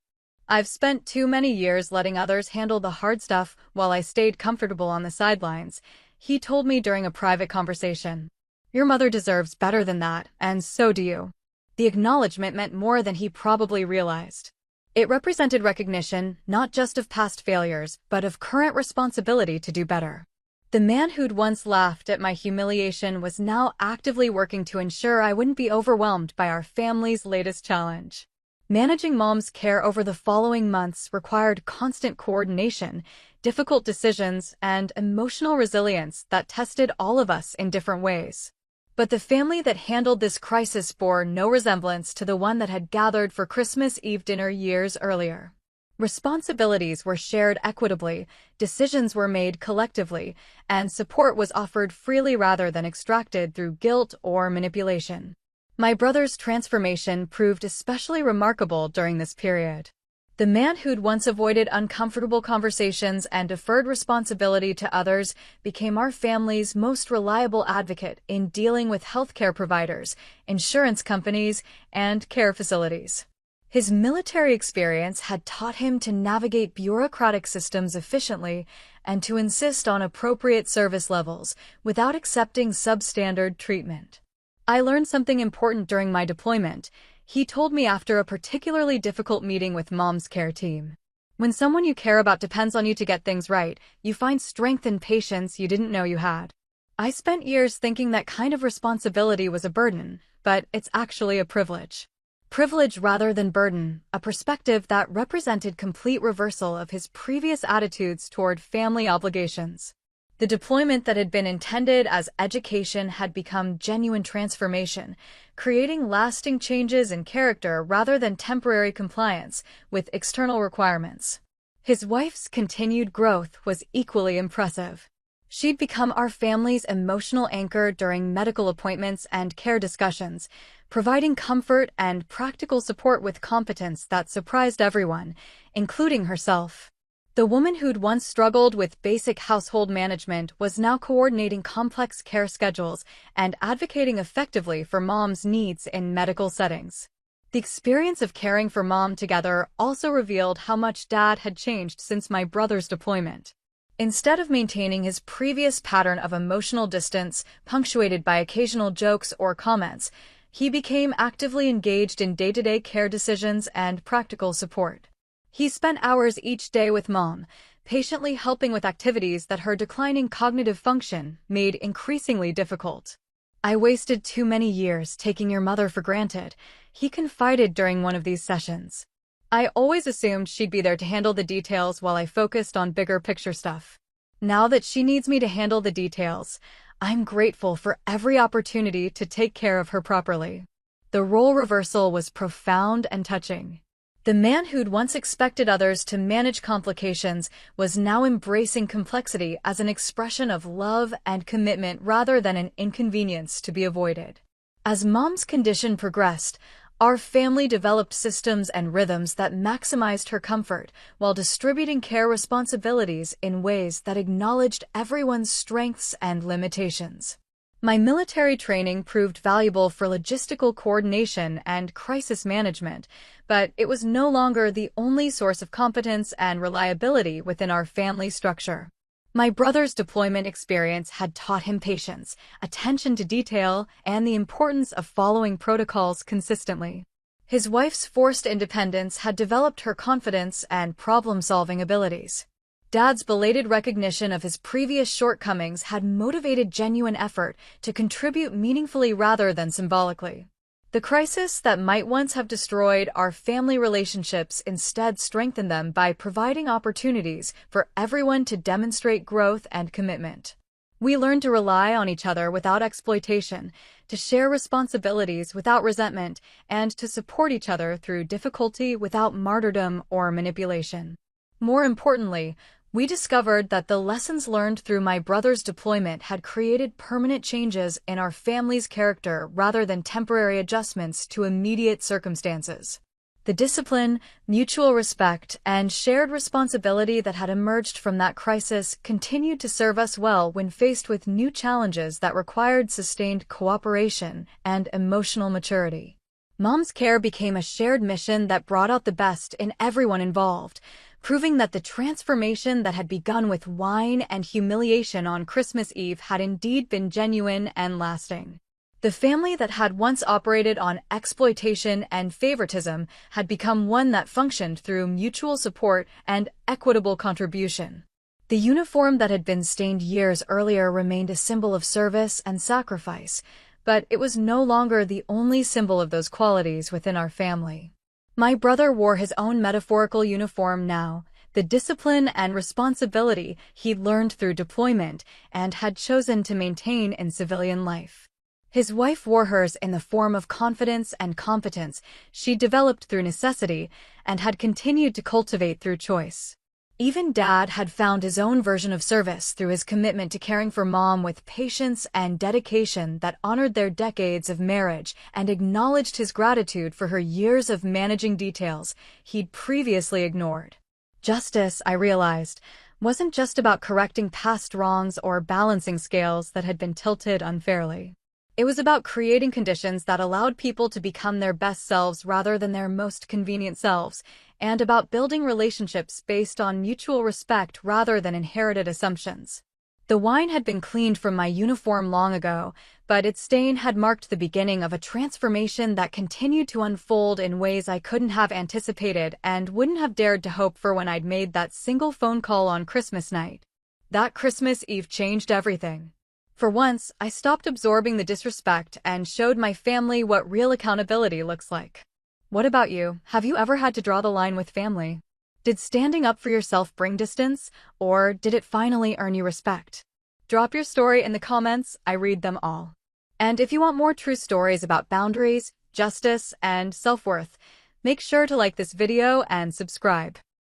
[SPEAKER 1] I've spent too many years letting others handle the hard stuff while I stayed comfortable on the sidelines, he told me during a private conversation. Your mother deserves better than that, and so do you. The acknowledgement meant more than he probably realized. It represented recognition not just of past failures, but of current responsibility to do better. The man who'd once laughed at my humiliation was now actively working to ensure I wouldn't be overwhelmed by our family's latest challenge. Managing Mom's care over the following months required constant coordination, difficult decisions, and emotional resilience that tested all of us in different ways. But the family that handled this crisis bore no resemblance to the one that had gathered for Christmas Eve dinner years earlier. Responsibilities were shared equitably, decisions were made collectively, and support was offered freely rather than extracted through guilt or manipulation. My brother's transformation proved especially remarkable during this period. The man who'd once avoided uncomfortable conversations and deferred responsibility to others became our family's most reliable advocate in dealing with healthcare providers, insurance companies, and care facilities. His military experience had taught him to navigate bureaucratic systems efficiently and to insist on appropriate service levels without accepting substandard treatment. I learned something important during my deployment, he told me after a particularly difficult meeting with Mom's care team. When someone you care about depends on you to get things right, you find strength and patience you didn't know you had. I spent years thinking that kind of responsibility was a burden, but it's actually a privilege. Privilege rather than burden, a perspective that represented complete reversal of his previous attitudes toward family obligations. The deployment that had been intended as education had become genuine transformation, creating lasting changes in character rather than temporary compliance with external requirements. His wife's continued growth was equally impressive. She'd become our family's emotional anchor during medical appointments and care discussions, providing comfort and practical support with competence that surprised everyone, including herself. The woman who'd once struggled with basic household management was now coordinating complex care schedules and advocating effectively for Mom's needs in medical settings. The experience of caring for Mom together also revealed how much Dad had changed since my brother's deployment. Instead of maintaining his previous pattern of emotional distance, punctuated by occasional jokes or comments, he became actively engaged in day-to-day care decisions and practical support. He spent hours each day with Mom, patiently helping with activities that her declining cognitive function made increasingly difficult. I wasted too many years taking your mother for granted, he confided during one of these sessions. I always assumed she'd be there to handle the details while I focused on bigger picture stuff. Now that she needs me to handle the details, I'm grateful for every opportunity to take care of her properly. The role reversal was profound and touching. The man who'd once expected others to manage complications was now embracing complexity as an expression of love and commitment rather than an inconvenience to be avoided. As Mom's condition progressed, our family developed systems and rhythms that maximized her comfort while distributing care responsibilities in ways that acknowledged everyone's strengths and limitations. My military training proved valuable for logistical coordination and crisis management, but it was no longer the only source of competence and reliability within our family structure. My brother's deployment experience had taught him patience, attention to detail, and the importance of following protocols consistently. His wife's forced independence had developed her confidence and problem-solving abilities. Dad's belated recognition of his previous shortcomings had motivated genuine effort to contribute meaningfully rather than symbolically. The crisis that might once have destroyed our family relationships instead strengthened them by providing opportunities for everyone to demonstrate growth and commitment. We learned to rely on each other without exploitation, to share responsibilities without resentment, and to support each other through difficulty without martyrdom or manipulation. More importantly, we discovered that the lessons learned through my brother's deployment had created permanent changes in our family's character rather than temporary adjustments to immediate circumstances. The discipline, mutual respect, and shared responsibility that had emerged from that crisis continued to serve us well when faced with new challenges that required sustained cooperation and emotional maturity. Mom's care became a shared mission that brought out the best in everyone involved, proving that the transformation that had begun with wine and humiliation on Christmas Eve had indeed been genuine and lasting. The family that had once operated on exploitation and favoritism had become one that functioned through mutual support and equitable contribution. The uniform that had been stained years earlier remained a symbol of service and sacrifice, but it was no longer the only symbol of those qualities within our family. My brother wore his own metaphorical uniform now, the discipline and responsibility he'd learned through deployment and had chosen to maintain in civilian life. His wife wore hers in the form of confidence and competence she developed through necessity and had continued to cultivate through choice. Even Dad had found his own version of service through his commitment to caring for Mom with patience and dedication that honored their decades of marriage and acknowledged his gratitude for her years of managing details he'd previously ignored. Justice, I realized, wasn't just about correcting past wrongs or balancing scales that had been tilted unfairly. It was about creating conditions that allowed people to become their best selves rather than their most convenient selves, and about building relationships based on mutual respect rather than inherited assumptions. The wine had been cleaned from my uniform long ago, but its stain had marked the beginning of a transformation that continued to unfold in ways I couldn't have anticipated and wouldn't have dared to hope for when I'd made that single phone call on Christmas night. That Christmas Eve changed everything. For once, I stopped absorbing the disrespect and showed my family what real accountability looks like. What about you? Have you ever had to draw the line with family? Did standing up for yourself bring distance, or did it finally earn you respect? Drop your story in the comments, I read them all. And if you want more true stories about boundaries, justice, and self-worth, make sure to like this video and subscribe.